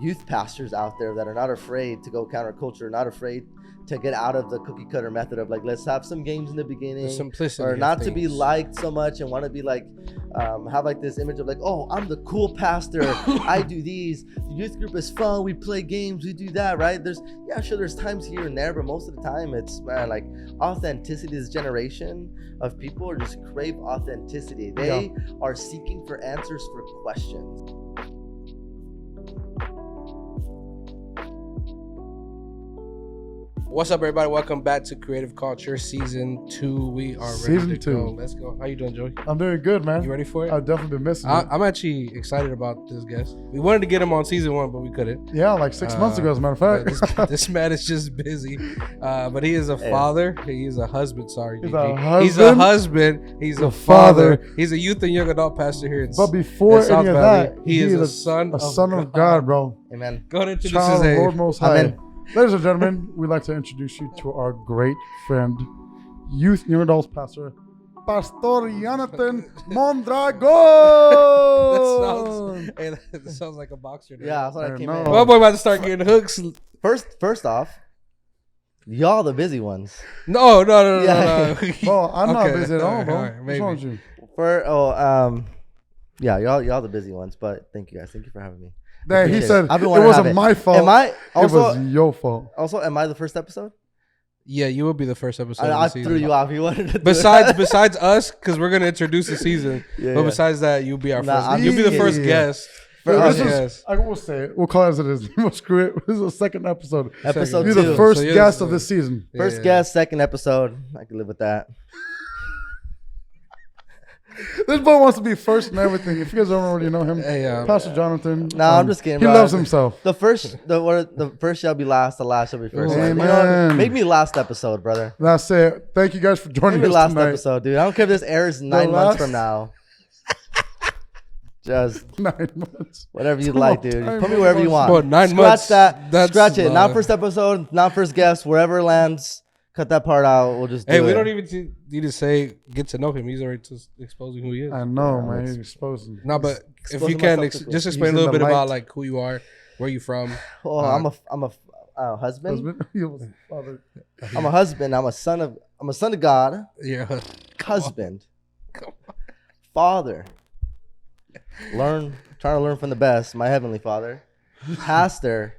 youth pastors out there that are not afraid to go counterculture, not afraid to get out of the cookie cutter method of like, let's have some games in the beginning, The simplicity or of not to be things. liked so much and want to be like, have like this image of like, oh, I'm the cool pastor. I do these. The youth group is fun. We play games. We do that, right? There's times here and there, but most of the time it's like authenticity. This generation of people are just crave authenticity. They are seeking for answers for questions. What's up, everybody? Welcome back to Creative Culture Season 2. We are ready Season to 2. go. Let's go. How you doing, Joey? I'm doing good, man. You ready for it? I've definitely been missing it. I'm actually excited about this guest. We wanted to get him on Season 1, but we couldn't. Yeah, like 6 months ago, as a matter of fact. This man is just busy. But he is a father. He is a husband. Sorry, He's Gigi. a husband. He's a husband. He's a father. He's a youth and young adult pastor here in But before South any of Valley. that, He is a son of God, bro. Amen. Go ahead and introduce Child his of name. Lord Most High. Amen. Ladies and gentlemen, we'd like to introduce you to our great friend, youth and young adults pastor, Pastor Jonathan Mondragon. That sounds like a boxer. Dude. Yeah, that's what I came in. My boy about to start getting hooks. First off, y'all the busy ones. No. Bro, I'm not Okay, busy at all, alright, bro. alright, What's maybe. wrong with you? Yeah, y'all the busy ones. But thank you guys. Thank you for having me. Dang, he appreciate said it. I've been it wanting to wasn't have it. my fault. Am I It also? was your fault. Also, am I the first episode? Yeah, you will be the first episode. I of the threw season. you off. You wanted to. Do Besides us, because we're gonna introduce the season. Yeah, but yeah. besides that, you'll be our Nah, first. I'm You'll be the just first kidding. guest. For This us, is- Yes. I will say it. We'll call it as it is. We'll screw it. This is the second episode. episode You're 2. the first So you're guest the- of this season. First Yeah. guest, second episode. I can live with that. This boy wants to be first and everything. If you guys don't already know him, Hey, Pastor Jonathan. No, I'm just kidding, He bro. loves himself. The first shall be last. The last shall be first. Amen. You know what? Make me last episode, brother. That's it. Thank you guys for joining Make me us last tonight. episode, dude. I don't care if this airs 9 months from now. Just 9 months. whatever you It's a like, long dude. time, Put me bro. wherever you want. Bro, 9 Scratch months, that. that's Scratch it. Not long. first episode. Not first guest. Wherever it lands, cut that part out. We'll just do Hey, it. we don't even need to say get to know him. He's already just exposing who he is. I know, Yeah, man. it's- He's exposing. No, but if exposing you can myself to just He's explain a in little the bit about light. like who you are, where you from. Oh, I'm a husband. Husband. He was father. I'm a husband. I'm a son of God. Yeah. Husband. Father. Trying to learn from the best. My heavenly Father. Pastor.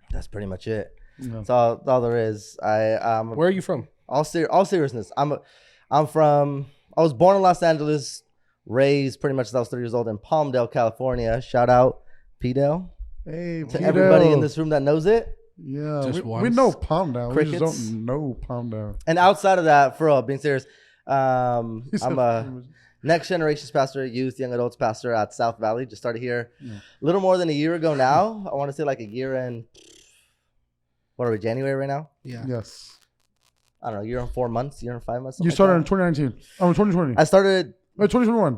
That's pretty much it. Yeah. That's all there is. Where are you from? All seriousness. I was born in Los Angeles, raised pretty much since I was 3 years old in Palmdale, California. Shout out P-Dale Hey, to Peter. everybody in this room that knows it. Yeah, Just we once. know Palm Down. We Crickets. just don't know Palm Down. And outside of that, for real, being serious, I'm He said- a next generations pastor, youth, young adults pastor at South Valley. Just started here a little more than a year ago now. I want to say like a year and what are we, January right now? Yeah. Yes. I don't know, year and 4 months, year and 5 months. You something started in like 2019. Oh, 2020. that. I started 2021.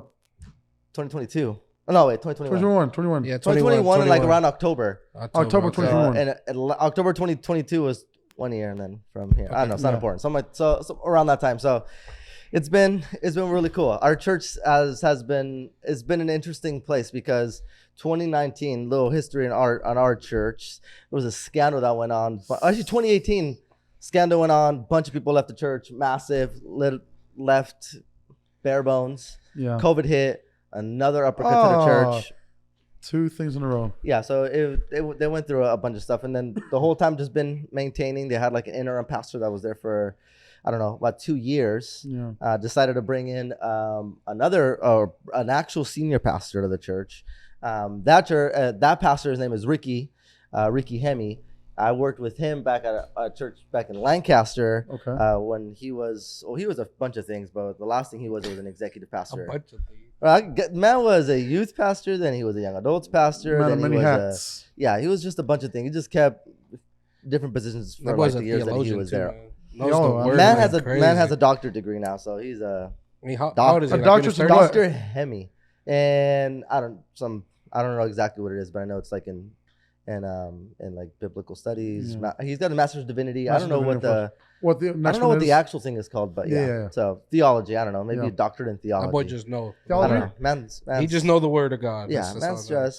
2022. Oh, no, wait, 2021. 2021. Yeah. 2021 and like around October. October So, 2021. and October 2022 was 1 year, and then from here, I don't know, it's not Yeah. important. So around that time. So it's been really cool. Our church has been an interesting place because 2019, little history on our church. There was a scandal that went on. But actually, 2018 scandal went on. Bunch of people left the church. Massive left bare bones. Yeah. COVID hit. Another uppercut to the Oh. church. 2 things in a row. Yeah, so they went through a bunch of stuff, and then the whole time just been maintaining. They had like an interim pastor that was there for, I don't know, about 2 years. Yeah. Decided to bring in an actual senior pastor to the church. That pastor's name is Ricky Hemi. I worked with him back at a church back in Lancaster. Okay. When he was a bunch of things, but the last thing he was an executive A pastor. bunch of things. Man was a youth pastor, then he was a young adults pastor, Man then of he many was hats. he was just a bunch of things. He just kept different positions for That like was the a years that he theologian was too, there. man. Knows Yo, the word Man like has crazy. a doctorate degree now, so he's a I mean, how old is he? A Like doctor's in in his what? 30s? Dr. Hemi, and I don't know exactly what it is, but I know it's like in and like biblical studies. Yeah. He's got a master's of divinity. I Master's don't know of Divinity, what the I next don't know one what the is? actual thing is called, but Yeah. So theology. I don't know. Maybe Yeah. a doctorate in theology. That boy just know. I Theology? don't know. Man's He just know the word of God. Yeah, That's all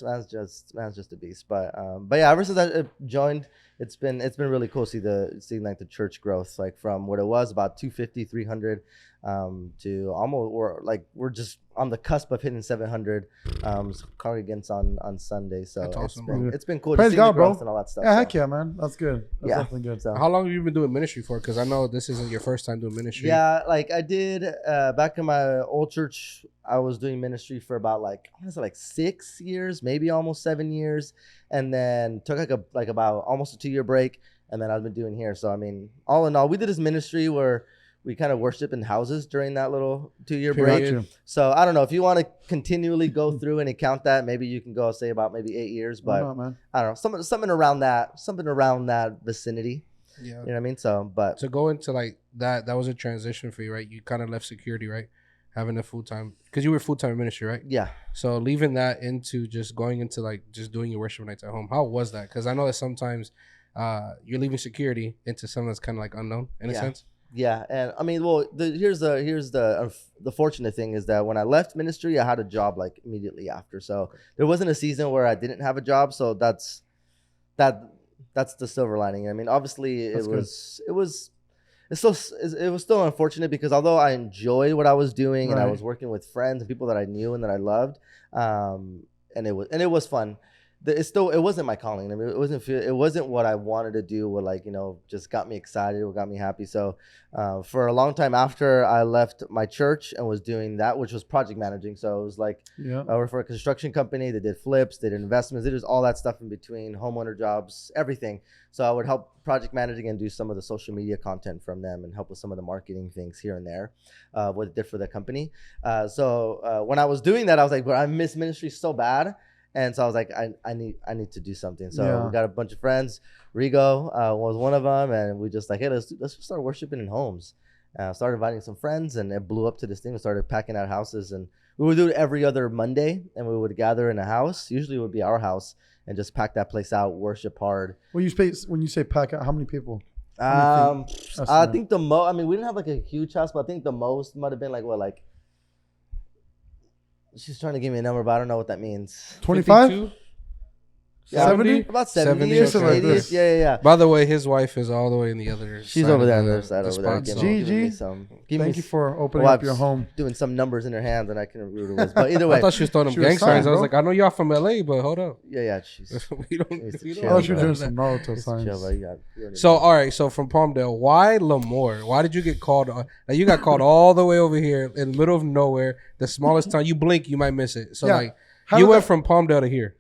man's just a beast. But yeah, ever since I joined, it's been really cool seeing like the church growth, like from what it was about 250, 300, to almost we're just on the cusp of hitting 700 congregants on Sunday. So That's awesome, bro. it's been cool Praise to see God, the growth bro. and all that stuff. Yeah, so. heck yeah, man. That's good. That's Yeah. definitely good. So How long have you been doing ministry for? Because I know this isn't your first time doing ministry. yeah, like I did back in my old church. I was doing ministry for about like I want to say like 6 years, maybe almost 7 years, and then took like about almost a 2-year break, and then I've been doing here. So I mean, all in all, we did this ministry where we kind of worship in houses during that little 2-year break. Gotcha. So I don't know if you want to continually go through and count that, maybe you can go say about maybe 8 years, Why but not, man? I don't know, something around that vicinity. Yeah. You know what I mean? So, but To go into like that was a transition for you, right? You kind of left security, right? Having a full-time, because you were full-time in ministry, right? yeah. So leaving that into just going into like just doing your worship nights at home. How was that? Because I know that sometimes you're leaving security into something that's kind of like unknown in a Yeah. sense. Yeah, and I mean, well, here's the fortunate thing is that when I left ministry, I had a job like immediately after. So there wasn't a season where I didn't have a job. So that's the silver lining. I mean, obviously That's it was still unfortunate because although I enjoyed what I was doing and I Right. was working with friends and people that I knew and that I loved, and it was fun. It wasn't my calling. I mean, it wasn't what I wanted to do. What like just got me excited. What got me happy. So for a long time after I left my church and was doing that, which was project managing. So it was like Yeah. I worked for a construction company. They did flips, they did investments, they did all that stuff in between, homeowner jobs, everything. So I would help project managing and do some of the social media content from them and help with some of the marketing things here and there, what it did for the company. So when I was doing that, I was like, but I miss ministry so bad. And so I was like, I need to do something. So Yeah. we got a bunch of friends. Rigo was one of them, and we just like, hey, let's just start worshiping in homes. Started inviting some friends, and it blew up to this thing. We started packing out houses, and we would do it every other Monday, and we would gather in a house. Usually it would be our house, and just pack that place out, worship hard. When you say pack out, how many people? I Estimate. think the most. I mean, we didn't have like a huge house, but I think the most might have been like. She's trying to give me a number, but I don't know what that means. 25? 52? Yeah, 70? About 70, 70 okay. or 80. Yeah. By the way, his wife is all the way in the other She's side over of there on the the other side the over there. spot, Giving Gigi, me some. Thank you for opening Well, up your home. Doing some numbers in her hand, and I couldn't remember what it was. But either I way, thought she was throwing them She was gang signed, signs. I was bro. like, I know y'all from LA, but hold up. yeah. She's we don't. It's We chill, don't Oh, she was bro. doing some Naruto it's signs. chill, but you don't even So know. all right, so from Palmdale, why Lemoore? Why did you get called? Like you got called all the way over here in the middle of nowhere, the smallest town. You blink, you might miss it. So Yeah. like How you did went that- from Palmdale to here.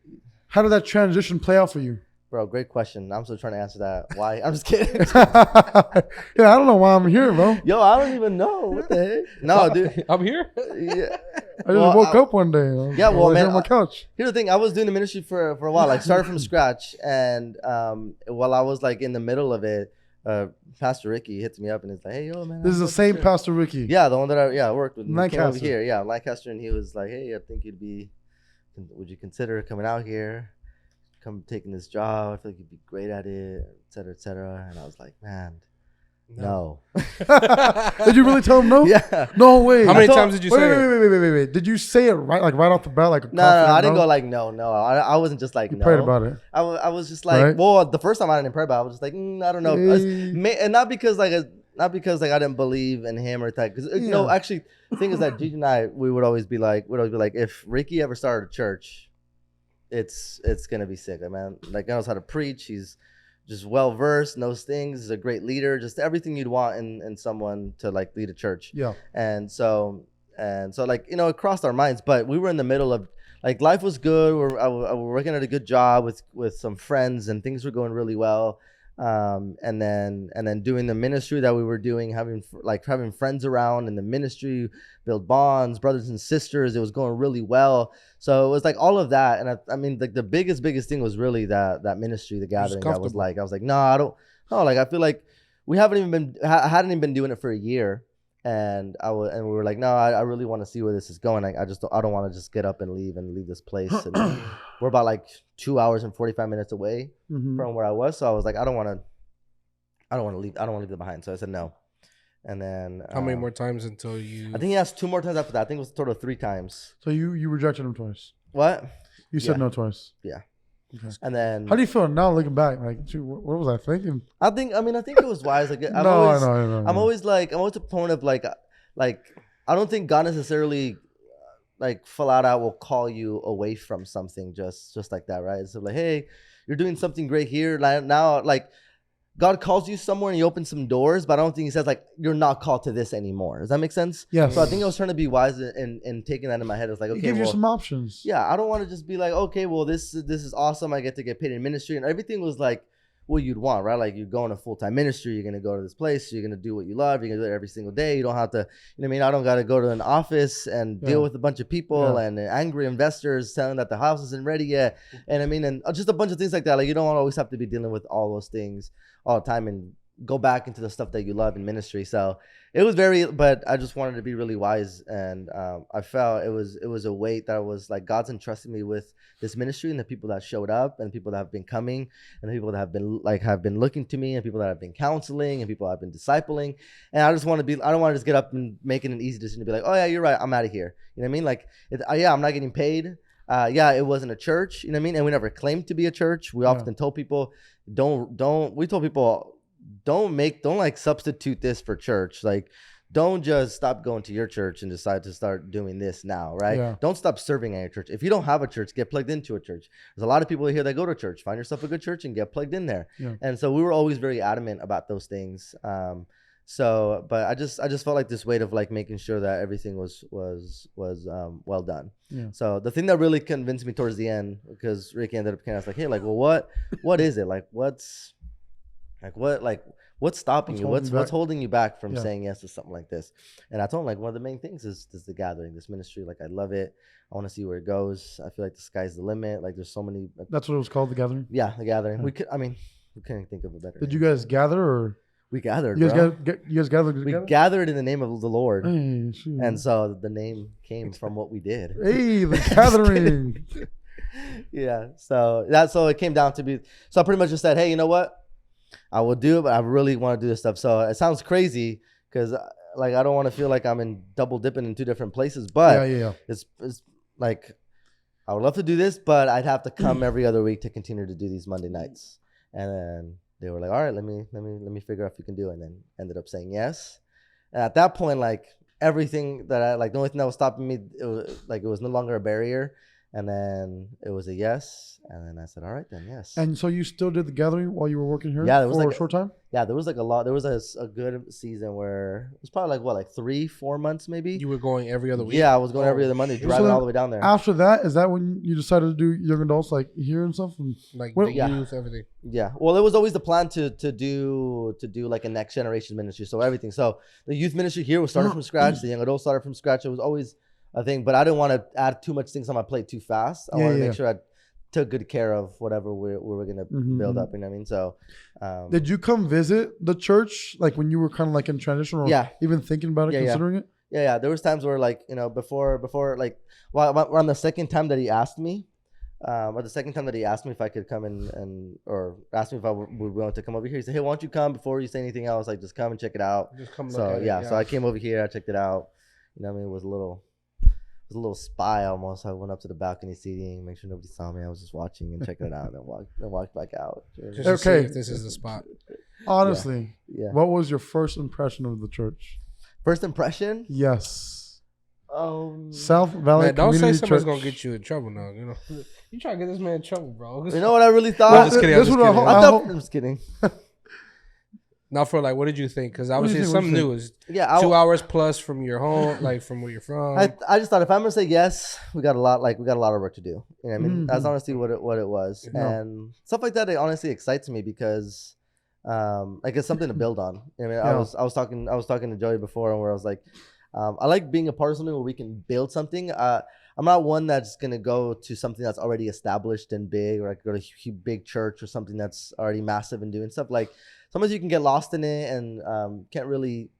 How did that transition play out for you? Bro, great question. I'm still trying to answer that. Why? I'm just kidding. Yeah, I don't know why I'm here, bro. Yo, I don't even know what the heck. No, dude. I'm here. Yeah. I just woke up one day. Yeah, well, I was man, here on my couch. Here's the thing. I was doing the ministry for a while, like started from scratch, and while I was like in the middle of it, Pastor Ricky hits me up and he's like, "Hey, yo, man." This is the same Pastor Ricky. Yeah, the one that I worked with. He came over Lancaster. here, yeah, Lancaster, and he was like, "Hey, I think would you consider coming out here, come taking this job? I feel like you'd be great at it, et cetera, et cetera." And I was like, "Man, no." Did you really tell him no? Yeah. No way. How many told- times did you Wait, say? wait, it? wait. Did you say it right off the bat, like a No, confident I didn't no? go like no. I wasn't just like You no. prayed about it. I was just like, Right. well, the first time I didn't pray about it, I was just like, I don't know. Hey. And not because like I didn't believe in him or that. Because Yeah. actually, the thing is that Gigi and I, we would always be like, if Ricky ever started a church, it's gonna be sick. Man, like knows how to preach. He's just well versed, knows things. He's a great leader. Just everything you'd want in someone to like lead a church. Yeah. And so like it crossed our minds, but we were in the middle of like life was good. I was working at a good job with some friends, and things were going really well. And then doing the ministry that we were doing, having friends around in the ministry, build bonds, brothers and sisters. It was going really well. So it was like all of that. And I mean, like the biggest thing was really that ministry, the gathering. That was like, I was like, no, I don't. No, like I feel like we hadn't even been doing it for a year. And and we were like, no, I really want to see where this is going. I don't want to just get up and leave this place. And we're about like 2 hours and 45 minutes away from where I was. So I was like, I don't want to leave it behind. So I said no. And then how many more times until you? I think he asked 2 more times after that. I think it was a total of 3 times. So you rejected him twice. What? You said no twice. Yeah. Okay. And then how do you feel now looking back? Like, dude, what was I thinking? I think it was wise. Like I'm always a proponent of like I don't think God necessarily like flat out will call you away from something just like that, right? It's like, hey, you're doing something great here. Like now, like God calls you somewhere and you open some doors, but I don't think he says like you're not called to this anymore. Does that make sense? Yeah. So I think I was trying to be wise in taking that in my head. It's like, okay, give you some options. Yeah, I don't want to just be like, okay, well this is awesome. I get to get paid in ministry, and everything was like what you'd want, right? Like you're going to full-time ministry, you're gonna go to this place, you're gonna do what you love, you're gonna do it every single day. You don't have to, you know what I mean? I don't gotta go to an office and deal with a bunch of people and angry investors telling that the house isn't ready yet. And I mean, and just a bunch of things like that. Like you don't always have to be dealing with all those things all the time and go back into the stuff that you love in ministry. So it was but I just wanted to be really wise, and I felt it was a weight that was like God's entrusted me with this ministry and the people that showed up and the people that have been coming and the people that have been looking to me and people that have been counseling and people that have been discipling. And I don't want to just get up and making an easy decision to be like, oh yeah, you're right, I'm out of here. You know what I mean? Like I'm not getting paid. It wasn't a church, you know what I mean? And we never claimed to be a church. We often told people, don't like substitute this for church. Like, don't just stop going to your church and decide to start doing this now, right? Yeah. Don't stop serving at your church. If you don't have a church, get plugged into a church. There's a lot of people here that go to church. Find yourself a good church and get plugged in there. Yeah. And so we were always very adamant about those things. But I just felt like this weight of like making sure that everything was well done. Yeah. So the thing that really convinced me towards the end, because Ricky ended up kind of like, hey, like, well, what is it? Like, what's stopping you? What's holding you back from saying yes to something like this? And I told him like one of the main things is the gathering, this ministry. Like I love it. I want to see where it goes. I feel like the sky's the limit. Like there's so many. That's what it was called, the gathering. Yeah, the gathering. Yeah. We couldn't think of a better. Did you guys gather or? We gathered. You guys gathered together? We gathered in the name of the Lord, hey, and so the name came from what we did. Hey, the gathering. Yeah. So it came down to be. So I pretty much just said, hey, you know what? I will do it, but I really want to do this stuff. So it sounds crazy because like I don't want to feel like I'm in double dipping in 2 different places. But it's like I would love to do this, but I'd have to come every other week to continue to do these Monday nights. And then they were like, all right, let me figure out if you can do it. And then ended up saying yes. And at that point, like everything that I like, the only thing that was stopping me, it was no longer a barrier. And then it was a yes. And then I said, all right, then yes. And so you still did the gathering while you were working here? Yeah, there was for like a short time? Yeah, there was like a lot. There was a good season where it was probably like 3-4 months maybe. You were going every other week? Yeah, I was going every other Monday, driving all the way down there. After that, is that when you decided to do young adults like here and stuff? And like the youth, everything? Yeah. Well, it was always the plan to do like a next generation ministry. So everything. So the youth ministry here was started from scratch. The young adults started from scratch. It was always a thing, but I didn't want to add too much things on my plate too fast. I wanted to make sure I took good care of whatever we were going to build up. You know what I mean? So, did you come visit the church like when you were kind of like in transition, or even thinking about it, considering it? Yeah. There was times where like, you know, before like, on the second time that he asked me, if I could come or asked me if I would willing to come over here. He said, hey, why don't you come before you say anything else? Like, just come and check it out. Just come. So so I came over here. I checked it out. You know what I mean? It was a little spy almost. I went up to the balcony seating, make sure nobody saw me. I was just watching and checking it out, and walked back out. Just to see if this is the spot. Honestly, what was your first impression of the church? First impression? Yes. South Valley don't say Community somebody's Church. gonna get you in trouble now. You know, you trying to get this man in trouble, bro. You know what I really thought? I'm just kidding. I'm just kidding. Now, for like, what did you think? Because obviously it's something new. It's 2 hours plus from your home, like from where you're from. I just thought if I'm gonna say yes, we got a lot of work to do. You know what I mean? That's honestly what it was, and stuff like that. It honestly excites me because, like it's something to build on. You know what I mean, I was talking to Joey before, and where I was like, I like being a part of something where we can build something. I'm not one that's gonna go to something that's already established and big, or like go to a big church or something that's already massive and doing stuff like. Sometimes you can get lost in it and can't really.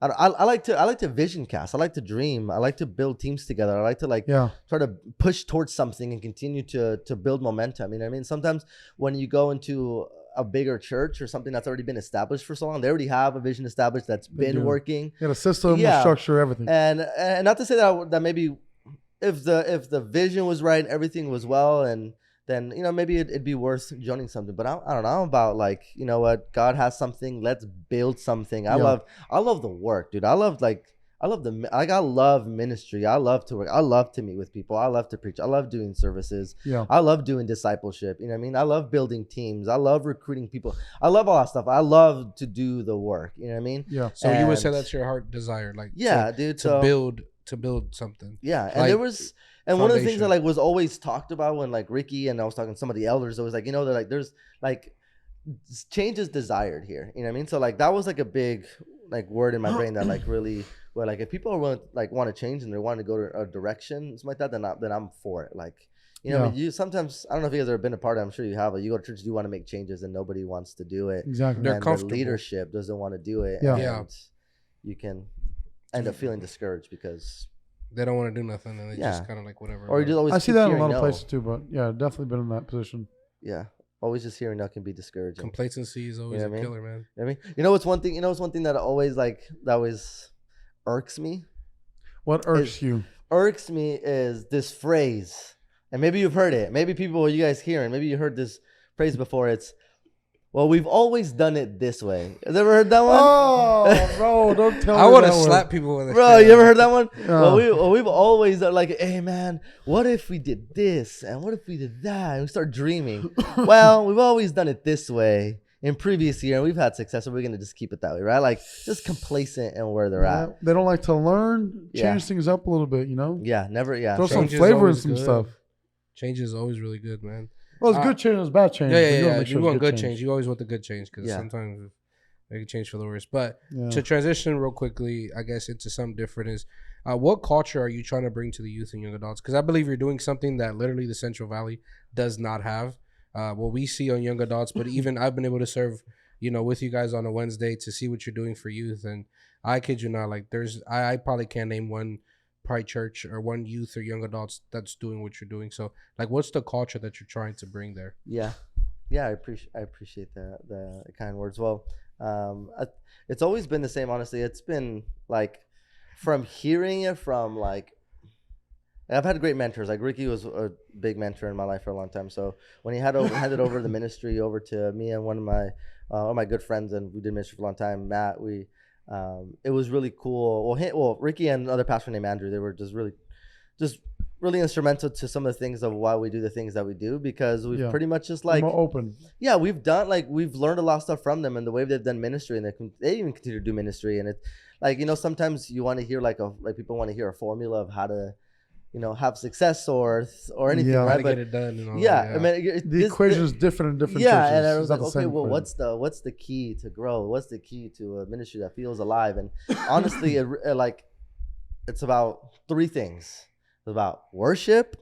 I like to vision cast. I like to dream. I like to build teams together. I like to Yeah. try to push towards something and continue to build momentum. You know what I mean? Sometimes when you go into a bigger church or something that's already been established for so long, they already have a vision established that's They been do. working. Yeah, the system, the Yeah. structure, everything. And not to say that maybe if the vision was right and everything was well, and then maybe it'd be worth joining something. But I don't know, I'm about like, you know what, God has something, let's build something. I Yeah. love the work, dude. I love I love ministry. I love to work. I love to meet with people. I love to preach. I love doing services. Yeah. I love doing discipleship. You know what I mean? I love building teams. I love recruiting people. I love all that stuff. I love to do the work. You know what I mean? Yeah. So you would say And- that's your heart desire, like Yeah, dude. to So build something. yeah, and like, there was, and one of the things that foundation. was always talked about when Ricky and I was talking to some of the elders, it was they're there's change is desired here. You know what I mean? So that was a big word in my brain that really, where if people are willing, want to change and they want to go to a direction, something like that, then I'm for it. I mean, you sometimes, I don't know if you guys have ever been a part of it, I'm sure you have. You go to church, you want to make changes and nobody wants to do it. Exactly. They're And the comfortable. leadership doesn't want to do it. Yeah. And Yeah. you can end up feeling discouraged because, They don't want to do nothing, and they Yeah. just kind of whatever. or you just always I see keep that in a hearing lot of no. places too, but yeah, definitely been in that position. Yeah, always just hearing no can be discouraging. Complacency is always You know a what I mean? killer, man. You know what I mean? You know what's one thing? What's one thing that always irks me? What irks you? Irks me is this phrase, and maybe you've heard it. Maybe you guys hearing. Maybe you heard this phrase before. It's, well, we've always done it this way. Has ever heard that one? Oh, bro, don't tell me. I want to that slap people with it. Bro, you ever heard that one? Yeah. We've always done hey man, what if we did this and what if we did that? And we start dreaming. Well, we've always done it this way in previous year, and we've had success, so we're gonna just keep it that way, right? Just complacent in where they're Yeah, at. they don't like to learn, Yeah. change things up a little bit, Yeah, never. Yeah, Throw some Change is flavor in always some good. stuff. Change is always really good, man. Well, it's good change, it's bad change. Yeah, but yeah, you wanna yeah. make sure You it's want good change. You always want the good change because Yeah. sometimes they can change for the worse. But Yeah. to transition real quickly, I guess, into something different is what culture are you trying to bring to the youth and young adults? Because I believe you're doing something that literally the Central Valley does not have. What we see on young adults, but even I've been able to serve, with you guys on a Wednesday to see what you're doing for youth. And I kid you not, I probably can't name one probably church or one youth or young adults that's doing what you're doing. So what's the culture that you're trying to bring there? Yeah. I appreciate the kind words. Well, it's always been the same. Honestly, it's been from hearing it from I've had great mentors. Ricky was a big mentor in my life for a long time. So when he handed over the ministry over to me and one of my good friends, and we did ministry for a long time, Matt, it was really cool. Well, Ricky and another pastor named Andrew, they were just really instrumental to some of the things of why we do the things that we do, because we've pretty much just more open. Yeah, we've done we've learned a lot of stuff from them and the way they've done ministry, and they even continue to do ministry. And it's sometimes you want to hear people want to hear a formula of how to have success or anything, Yeah. right? How to But get it done and all yeah, that, I mean The equation is different in different yeah, churches. and I was It's not like, the okay, same well, equation. what's the key to grow? What's the key to a ministry that feels alive? And honestly, it's about three things. It's about worship,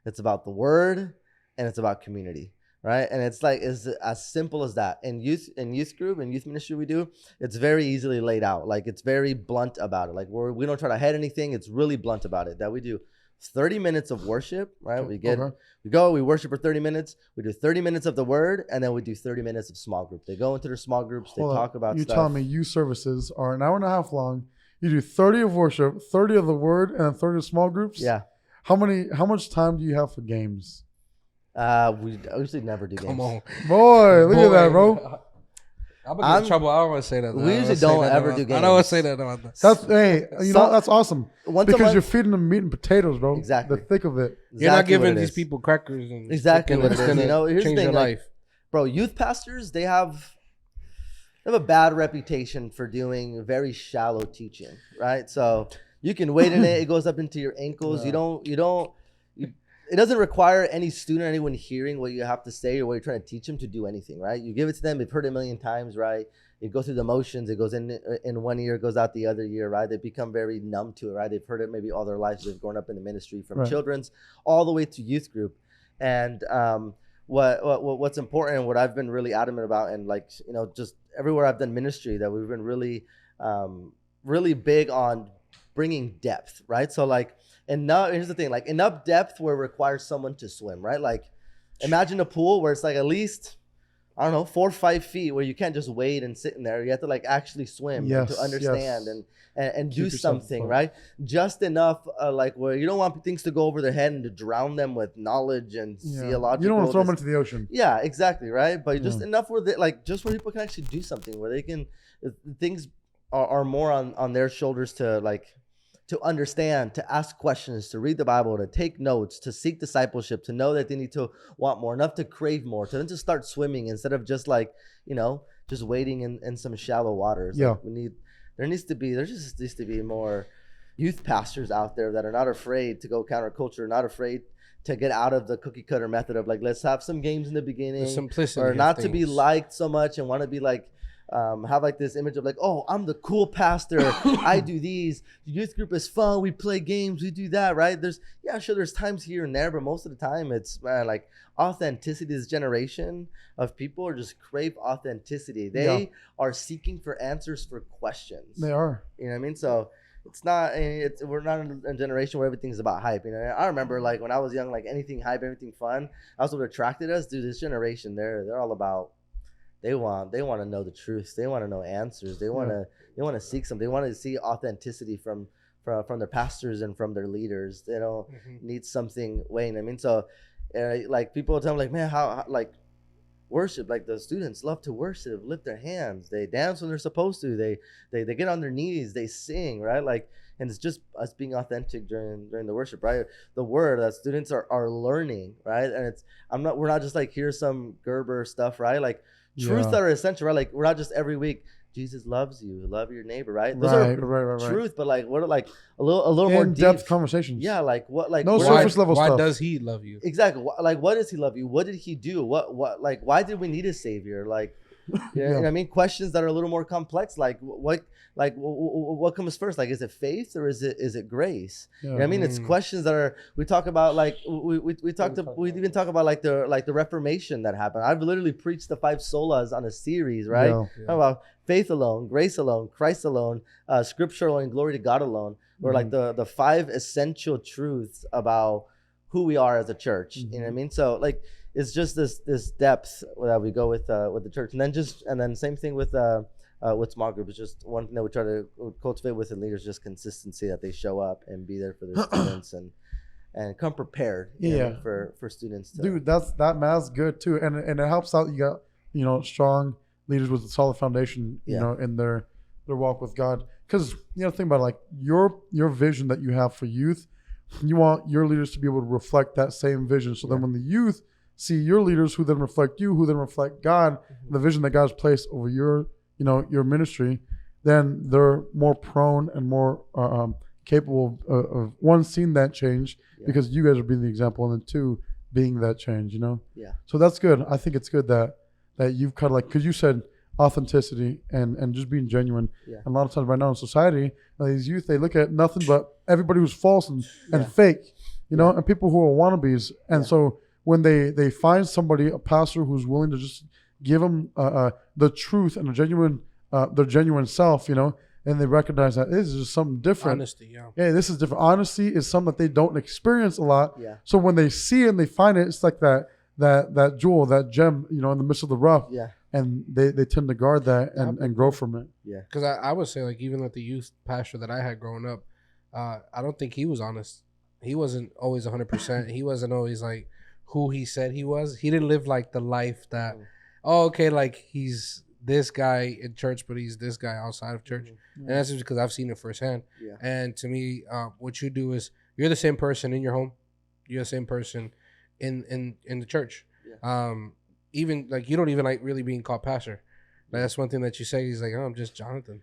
it's about the word, and it's about community, right? And it's as simple as that. In youth group and youth ministry we do, it's very easily laid out. It's very blunt about it. We don't try to hide anything. It's really blunt about it. That we do 30 minutes of worship, right? We worship for 30 minutes. We do 30 minutes of the word, and then we do 30 minutes of small group. They go into their small groups. They talk about You're stuff. telling me youth services are an hour and a half long. You do 30 of worship, 30 of the word, and then 30 of small groups? Yeah. How much time do you have for games? We usually never do games. Come on. Boy, look at that, bro. I'm gonna get in trouble. I don't want to say that. We usually don't ever do I don't want games. to say that about that. That's that's awesome. Once a Because month- you're feeding them meat and potatoes, bro. Exactly. The thick of it. You're not Exactly giving what it these is. people crackers and Exactly thinking what it's it is. gonna Here's the change thing, their life. Bro, youth pastors, they have a bad reputation for doing very shallow teaching, right? So you can wade in it. It goes up into your ankles. Yeah. It doesn't require any student, anyone hearing what you have to say or what you're trying to teach them to do anything, right? You give it to them. They've heard it a million times, right? It goes through the motions. It goes in one ear, goes out the other ear, right? They become very numb to it, right? They've heard it maybe all their lives. They've grown up in the ministry from Right. children's all the way to youth group. And what's important and what I've been really adamant about, and just everywhere I've done ministry, that we've been really really big on bringing depth, right? So like enough. Here's the thing, like enough depth where it requires someone to swim, right? Like imagine a pool where it's like at least I don't know 4 or 5 feet where you can't just wade and sit in there. You have to like actually swim and to understand and do something, right? Just enough like where you don't want things to go over their head and to drown them with knowledge and theological. You don't want to throw them into the ocean. Yeah, exactly, right? But just enough where they, like just where people can actually do something where they can things are more on their shoulders to like to understand, to ask questions, to read the Bible, to take notes, to seek discipleship, to know that they need to want more, enough to crave more, to then just start swimming instead of just like, just wading in some shallow waters. Yeah. Like there just needs to be more youth pastors out there that are not afraid to go counterculture, not afraid to get out of the cookie cutter method of like, let's have some games in the beginning, the simplicity or not of to be things. liked so much and want to be like, have like this image of like, oh, I'm the cool pastor. I do these. The youth group is fun. We play games. We do that, right? There's times here and there, but most of the time it's like authenticity. This generation of people are just crave authenticity. They are seeking for answers for questions. They are. You know what I mean? So we're not in a generation where everything's about hype. I remember like when I was young, like anything hype, anything fun. That's what attracted us. Dude, this generation, they're all about. They want to know the truth. They want to know answers. They want to seek something. They want to see authenticity from their pastors and from their leaders. They don't need something weighing. I mean, so like people tell me like, man, how like worship, like the students love to worship, lift their hands, they dance when they're supposed to, they get on their knees, they sing, right? Like, and it's just us being authentic during the worship, right? The word that students are learning, right? And we're not just like, here's some Gerber stuff, right? Like truths that are essential, right? Like we're not just every week, Jesus loves you, love your neighbor, right? Those are truth, but like what are like a little more in-depth deep conversations. Yeah, like what, like no what, surface level why stuff. Why does he love you? Exactly. Like what does he love you? What did he do? What like why did we need a savior? Like you know what I mean? Questions that are a little more complex. Like what comes first? Like is it faith or is it grace? You know what I mean? It's questions that are we talk about like we even talk about like the Reformation that happened. I've literally preached the 5 solas on a series, right? Talk about faith alone, grace alone, Christ alone, scripture alone, and glory to God alone. Or like the 5 essential truths about who we are as a church. You know what I mean? So like it's just this depth that we go with the church, and then same thing with small group. It's just one thing that we try to cultivate with the leaders, just consistency, that they show up and be there for their students and come prepared. You know, for students. Dude, that math's good too, and it helps out. You got strong leaders with a solid foundation. You know, in their walk with God. Because think about it, like your vision that you have for youth, you want your leaders to be able to reflect that same vision. So then when the youth see your leaders, who then reflect you, who then reflect God, the vision that God's placed over your ministry, then they're more prone and more capable of one, seeing that change because you guys are being the example, and then 2, being that change. So that's good. I think it's good that you've kind of like, because you said authenticity and just being genuine. And a lot of times right now in society, these youth, they look at nothing but everybody who's false and fake, and people who are wannabes. And so when they find somebody, a pastor who's willing to just give them the truth and their genuine self, and they recognize that this is just something different. Honesty, this is different. Honesty is something that they don't experience a lot. So when they see it and they find it, it's like that jewel, that gem, in the midst of the rough. And they tend to guard that and grow from it. Because I would say, like, even with the youth pastor that I had growing up, I don't think he was honest. He wasn't always 100%. He wasn't always like who he said he was. He didn't live like the life that, like he's this guy in church, but he's this guy outside of church. And that's just because I've seen it firsthand. And to me, what you do is you're the same person in your home. You're the same person in the church. Even like you don't even like really being called pastor. Like, that's one thing that you say. He's like, oh, I'm just Jonathan.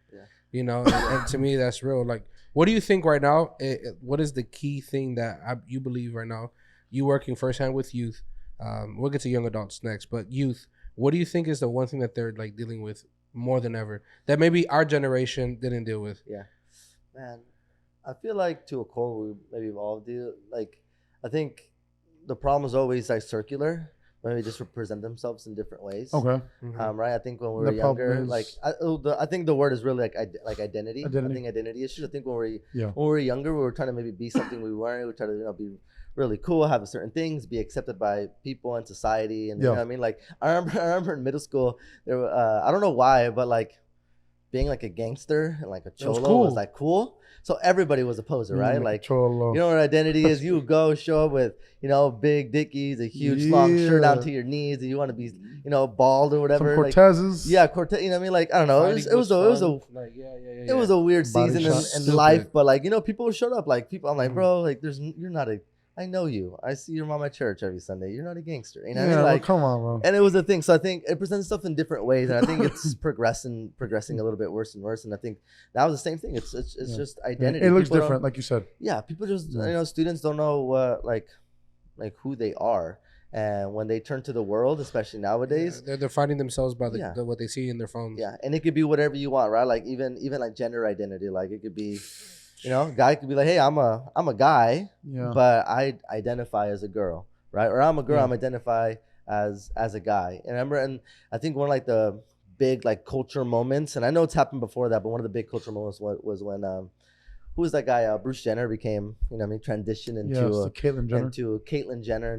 And to me, that's real. Like, what do you think right now? What is the key thing that you believe right now? You working firsthand with youth. We'll get to young adults next, but youth. What do you think is the one thing that they're like dealing with more than ever that maybe our generation didn't deal with? Man, I feel like to a core we maybe all do. Like, I think the problem is always like circular. maybe just represent themselves in different ways. Okay. Right. I think when we were The problem younger, is- like I think the word is really like identity. I Identity. think identity issues. I think when Yeah. we were younger, we were trying to maybe be something we weren't. We try to be really cool, have certain things, be accepted by people and society, and you know what I mean. Like I remember in middle school, there I don't know why, but like being like a gangster and like a cholo was like cool. So everybody was a poser, right? Like cholo. you know what identity is. You go show up with big dickies, a huge long shirt down to your knees, and you want to be bald or whatever. Some Cortezes. Like, yeah, Cortez. You know what I mean? Like I don't know. It was a weird Body season shot. in life, but like people showed up. Like people, I'm like, bro, like you're not a. I know you. I see your mom at church every Sunday. You're not a gangster. You know what I mean? Like, come on, bro. And it was a thing. So I think it presents stuff in different ways, and I think it's progressing a little bit worse and worse. And I think that was the same thing. It's just identity. It looks People different, like you said. Yeah, people just students don't know what like who they are, and when they turn to the world, especially nowadays, they're defining themselves by what they see in their phones. Yeah, and it could be whatever you want, right? Like even like gender identity, like it could be. Guy could be like, hey, I'm a guy, but I identify as a girl, right? Or I'm a girl, I'm identify as a guy. And I remember, and I think one of like the big like culture moments, and I know it's happened before that, but one of the big culture moments was when who was that guy? Bruce Jenner became, transitioned into Caitlyn Jenner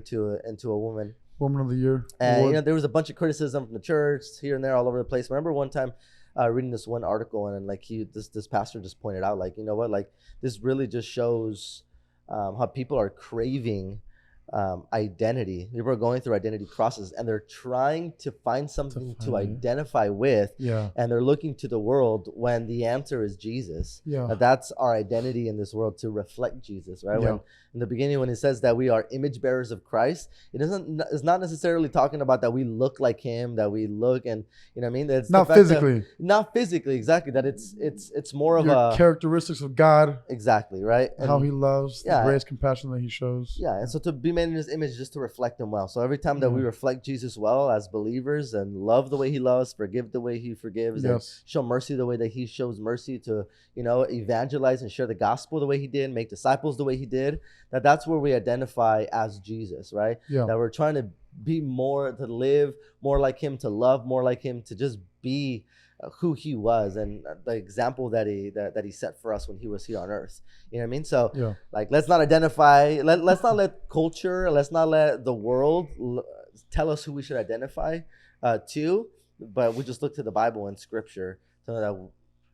into a woman. Woman of the Year. And there was a bunch of criticism from the church here and there, all over the place. I remember one time. Reading this one article and like this pastor just pointed out, like, you know what, like this really just shows how people are craving identity. People are going through identity crosses and they're trying to find something to identify with, and they're looking to the world when the answer is Jesus. That's our identity in this world, to reflect Jesus, right? When in the beginning, when it says that we are image bearers of Christ, it's not necessarily talking about that we look like him, that we look, and you know what I mean. It's not physically, exactly. That it's more of a characteristics of God, exactly, right? And how He loves, the grace, compassion that He shows. And so to be made in His image, just to reflect Him well. So every time that we reflect Jesus well as believers and love the way He loves, forgive the way He forgives, and show mercy the way that He shows mercy, to evangelize and share the gospel the way He did, make disciples the way He did, that's where we identify as Jesus, right? That we're trying to be more, to live more like Him, to love more like Him, to just be who He was, and the example that he set for us when He was here on earth. You know what I mean? So like, let's not identify, let's not let culture, let's not let the world tell us who we should identify to, but we just look to the Bible and Scripture to know that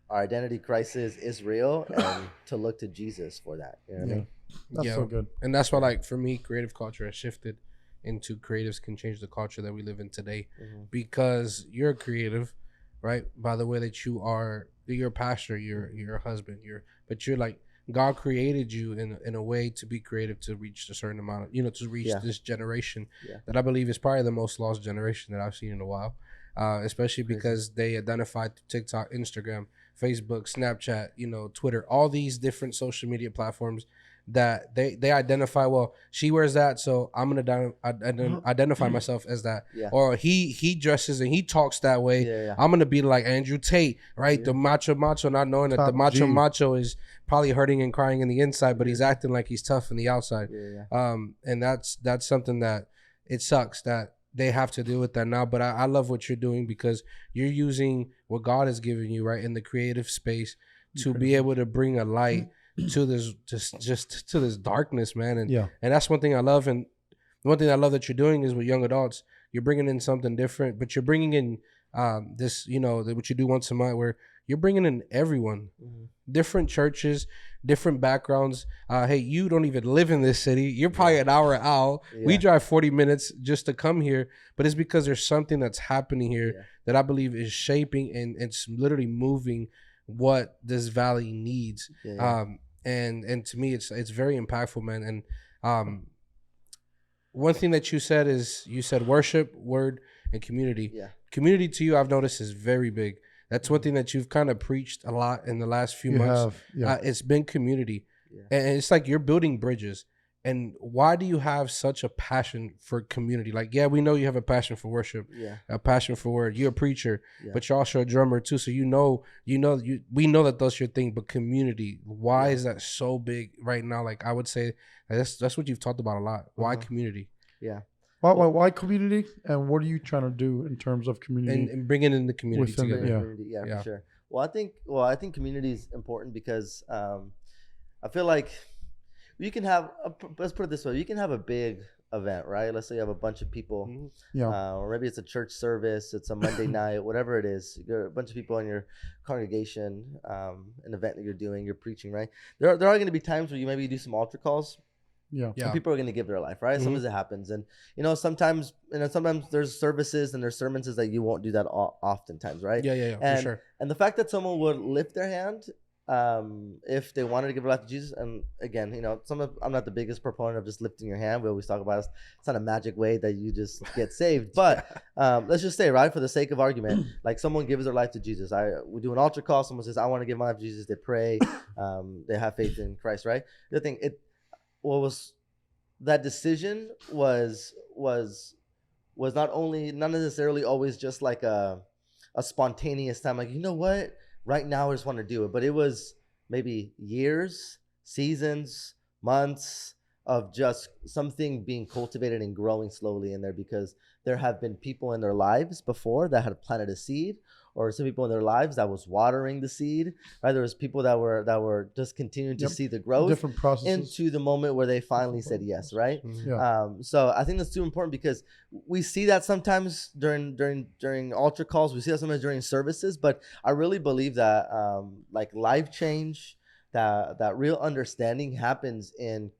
our identity crisis is real, and to look to Jesus for that. You know what I mean? That's so good. And that's why, like, for me, creative culture has shifted into creatives can change the culture that we live in today, because you're a creative, right? By the way that you're a pastor, you're a husband, but you're like, God created you in a way to be creative, to reach a certain amount of, to reach this generation that I believe is probably the most lost generation that I've seen in a while, especially because they identify TikTok, Instagram, Facebook, Snapchat, Twitter, all these different social media platforms that they identify, well, she wears that, so I'm gonna identify myself as that. Or he dresses and he talks that way. I'm gonna be like Andrew Tate, right? The macho, not knowing that the macho is probably hurting and crying in the inside, but he's acting like he's tough in the outside. And that's something that it sucks that they have to deal with that now. But I love what you're doing, because you're using what God has given you, right, in the creative space, to be able to bring a light to this, just to this darkness, man. And that's one thing I love. And one thing I love that you're doing is with young adults, you're bringing in something different, but you're bringing in this, what you do once a month, where you're bringing in everyone, different churches, different backgrounds. Hey, you don't even live in this city. You're probably an hour out. We drive 40 minutes just to come here, but it's because there's something that's happening here that I believe is shaping, and it's literally moving what this valley needs. And to me, it's very impactful, man. And one thing that you said is, you said worship, word, and community. Community to you, I've noticed, is very big. That's one thing that you've kind of preached a lot in the last few months. It's been community. And it's like you're building bridges. And why do you have such a passion for community? Like, we know you have a passion for worship, a passion for word. You're a preacher, but you're also a drummer too. So we know that that's your thing. But community, why is that so big right now? Like, I would say that's what you've talked about a lot. Why community? Well, Why community? And what are you trying to do in terms of community? And bringing in the community Within the- together. Yeah. Community, yeah, Yeah. for sure. I think community is important because I feel like you can have. Let's put it this way: you can have a big event, right? Let's say you have a bunch of people, Mhm. Yeah. or maybe it's a church service, it's a Monday night, whatever it is. You're a bunch of people in your congregation, an event that you're doing, you're preaching, right? There are going to be times where you maybe do some altar calls. Yeah. And Yeah. people are going to give their life, right? Mhm. Sometimes it happens, and sometimes there's services and there's sermons that you won't do that oftentimes, right? Yeah, and for sure. and the fact that someone would lift their hand, if they wanted to give their life to Jesus, and again, I'm not the biggest proponent of just lifting your hand. We always talk about it's not a magic way that you just get saved, but let's just say, right, for the sake of argument, like someone gives their life to Jesus. We do an altar call. Someone says, "I want to give my life to Jesus." They pray, they have faith in Christ, right? The thing, that decision was not necessarily always just like a spontaneous time, like, you know what, right now I just want to do it, but it was maybe years, seasons, months of just something being cultivated and growing slowly in there, because there have been people in their lives before that had planted a seed, or some people in their lives that was watering the seed, right? There was people that were just continuing to Yep. see the growth Different processes. into the moment where they finally said yes, right? Mhm. Yeah. So I think that's too important, because we see that sometimes during altar calls, we see that sometimes during services, but I really believe that like life change, that real understanding happens in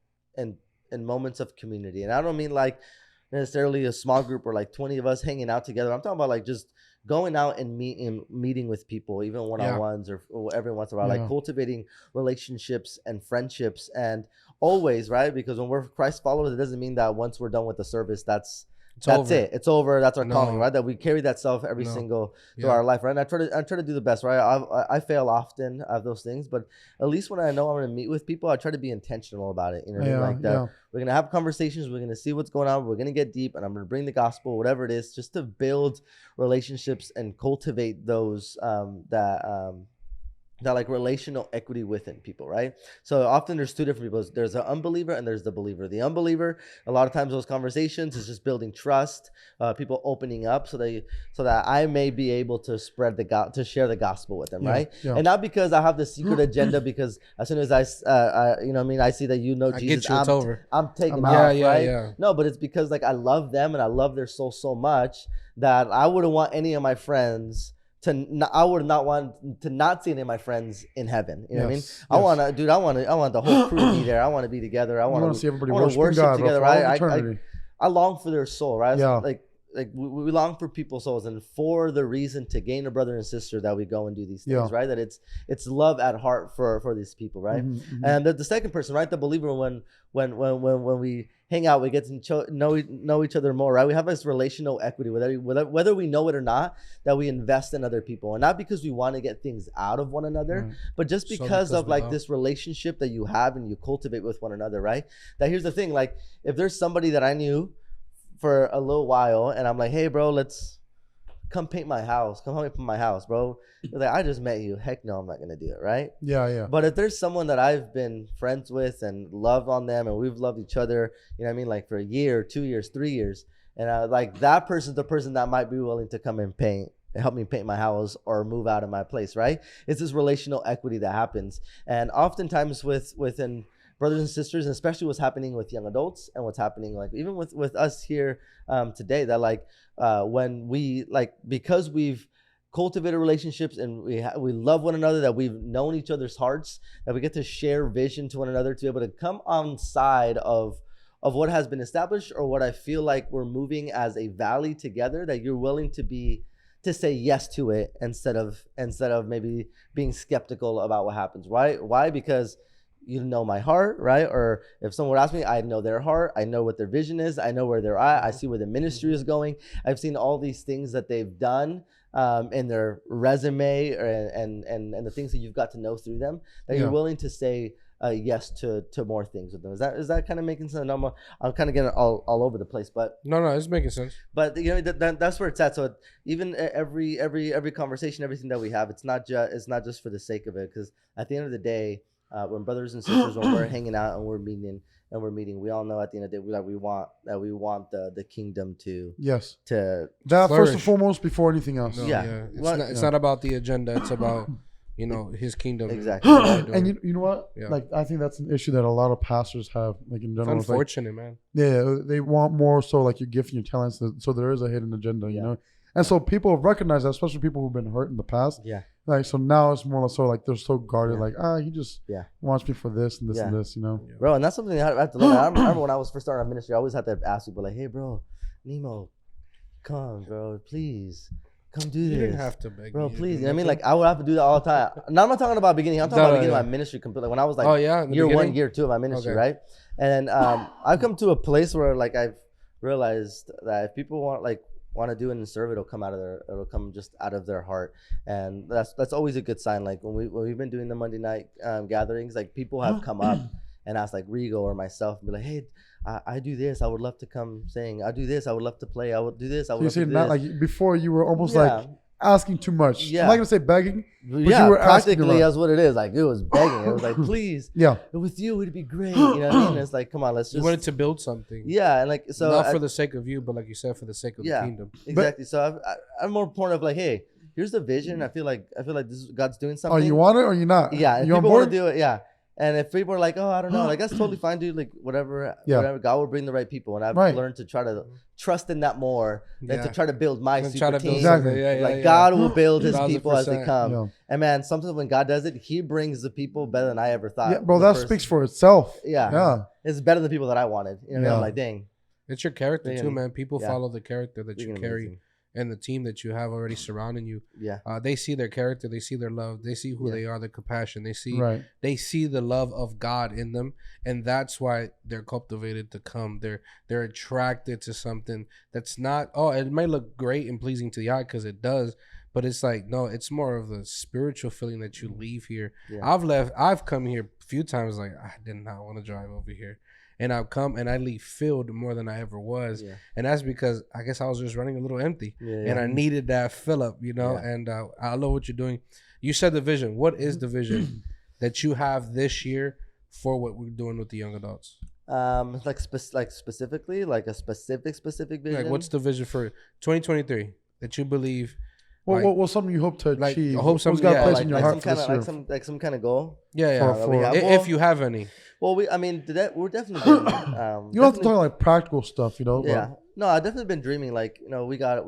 moments of community. And I don't mean like necessarily a small group or like 20 of us hanging out together. I'm talking about like just going out and meeting with people, even one-on-ones, or every once in a while, like Yeah. cultivating relationships and friendships. And always, right? Because when we're Christ followers, it doesn't mean that once we're done with the service, that's over. it. It's over. That's our No. calling, right? That we carry that self every No. single through Yeah. our life, right? And I try to do the best, right? I fail often at those things, but at least when I know I'm going to meet with people, I try to be intentional about it. You know what I mean? Yeah. Like that. Yeah. We're going to have conversations. We're going to see what's going on. We're going to get deep, and I'm going to bring the gospel, whatever it is, just to build relationships and cultivate those that like relational equity within people, right? So often there's two different people. There's an unbeliever and there's the believer. The unbeliever, a lot of times those conversations is just building trust, people opening up so that I may be able to spread to share the gospel with them, Yeah, right? yeah. And not because I have the secret agenda, because as soon as I see that I Jesus, get you, it's over. I'm taking I'm off, out. Yeah, right? yeah. No, but it's because like I love them and I love their soul so much that I wouldn't want any of my friends I would not want to not see any of my friends in heaven. You know what I mean? Yes, I yes. I want the whole crew to be there. I want to be together. I You want want to to see everybody I wanna worshiping worship God together, for all right? of eternity. I long for their soul, right? Yeah. Like we long for people's souls, and for the reason to gain a brother and sister that we go and do these things, Yeah. right? That it's love at heart for these people, right? Mhm, mhm. And the second person, right? The believer, when we hang out, we get to know each other more, right? We have this relational equity, whether we know it or not, that we invest in other people, and not because we want to get things out of one another, Right. but just So because of we like love. this relationship that you have and you cultivate with one another, right? That here's the thing, like if there's somebody that I knew for a little while, and I'm like, hey, bro, let's come paint my house. Come help me paint my house, bro. You're like, I just met you. Heck no, I'm not gonna do it, right? Yeah, yeah. But if there's someone that I've been friends with and loved on them, and we've loved each other, you know what I mean, like for a year, 2 years, 3 years, and like that person's the person that might be willing to come and help me paint my house or move out of my place, right? It's this relational equity that happens, and oftentimes within brothers and sisters, and especially what's happening with young adults and what's happening like even with us here today, that like when we like, because we've cultivated relationships and we love one another, that we've known each other's hearts, that we get to share vision to one another, to be able to come on side of what has been established, or what I feel like we're moving as a valley together, that you're willing to say yes to it instead of maybe being skeptical about what happens. Why? Because you know my heart, right? Or if someone would ask me, I know their heart. I know what their vision is. I know where they're at. I see where the ministry is going. I've seen all these things that they've done in their resume, and the things that you've got to know through them, that you're Yeah. willing to say yes to more things with them. Is that kind of making sense? I'm kind of getting all over the place, but No, it's making sense. that's where it's at. So even every conversation, everything that we have, it's not just for the sake of it, because at the end of the day, when brothers and sisters, when we're hanging out and we're meeting and we're meeting, we all know at the end of the day that we want the kingdom to Yes. to That Flourish. first and foremost before anything else. No, Yeah. It's not about the agenda. It's about his kingdom. Exactly. And you know what? Yeah. Like I think that's an issue that a lot of pastors have, like in It's general. It's like, unfortunate, man. yeah, they want more so like your gift and your talents. So there is a hidden agenda, you Yeah. know. And so people have recognized that, especially people who've been hurt in the past. Yeah. Like so now it's more so like they're so guarded, Yeah. like he just Yeah. wants me for this and this and Yeah. this, you know. Bro, and that's something I have to learn. I remember when I was first starting our ministry, I always had to ask people like, "Hey, bro, Nemo, come, bro, please, come do You this." didn't have to beg Bro, me to please. do You know what I mean? nothing. Like, I would have to do that all the time. Now, I'm not talking about beginning. I'm talking No, about no, beginning yeah. my ministry completely. When I was like Oh yeah, in the year beginning? 1, year 2 of my ministry, Okay. right? And I've come to a place where like I've realized that if people want to do it and serve, it'll come just out of their heart, and that's always a good sign. Like when we've been doing the Monday night gatherings, like people have come up and asked like Rigo or myself and be like, "Hey, I do this. I would love to come sing. I do this. I would love to play. I would do this. I So would you love to see, do not this." like before you were almost Yeah. like asking too much. Yeah. I'm not gonna say begging. Yeah, you were asking practically about- that's what it is. Like it was begging. It was like, "Please, Yeah. with you it'd be great." You know what I mean? It's like, come on, let's You just wanted to build something. yeah, and like so not I- for the sake of you, but like you said, for the sake of Yeah. the kingdom. exactly. So I'm more point of like, hey, here's the vision. I feel like this is, God's doing Oh, something. you want it or you not? Yeah, and You on people want board? to do it. Yeah, and if people are like, "Oh, I don't know," like that's totally fine, dude. Like whatever, Yeah. whatever. God will bring the right people, and I've Right. learned to try to trust in that more than to Yeah. try to build my And super try to build team. Exactly. something. Yeah, Like yeah. God will build His 1000%. people as they come. Yeah. And man, sometimes when God does it, He brings the people better than I ever thought. Yeah, bro, the that person- speaks for itself. Yeah. Yeah. It's better than the people that I wanted. You know, what I mean? Yeah. I'm like, dang, It's your character Freaking- too, man. People yeah. follow the character that you freaking carry amazing. and the team that you have already surrounding you. Yeah, They see their character, they see their love, they see who Yeah. they are, their compassion. They see Right. the love of God in them, and that's why they're cultivated to come. They're attracted to something that's not. Oh, it might look great and pleasing to the eye because it does, but it's like no, it's more of the spiritual feeling that you leave here. Yeah. I've come here a few times like I did not want to drive over here, and I've come and I leave filled more than I ever was, yeah, and that's because I guess I was just running a little empty. yeah. And I needed that fill up, you know. Yeah. And I love what you're doing. You said the vision. What is the vision that you have this year for what we're doing with the young adults? Specifically, like a specific vision. Like, what's the vision for 2023 that you believe? Well, Like- what's something you hope to like, achieve? I hope What's something- God yeah, placed like, in your like heart some for kind this of year? some kind of goal. Yeah, yeah. For- If you have any. Well, we, I mean, we're definitely. Been, You don't have to talk like practical stuff, you know. but- Yeah, no, I've definitely been dreaming. Like, you know, we got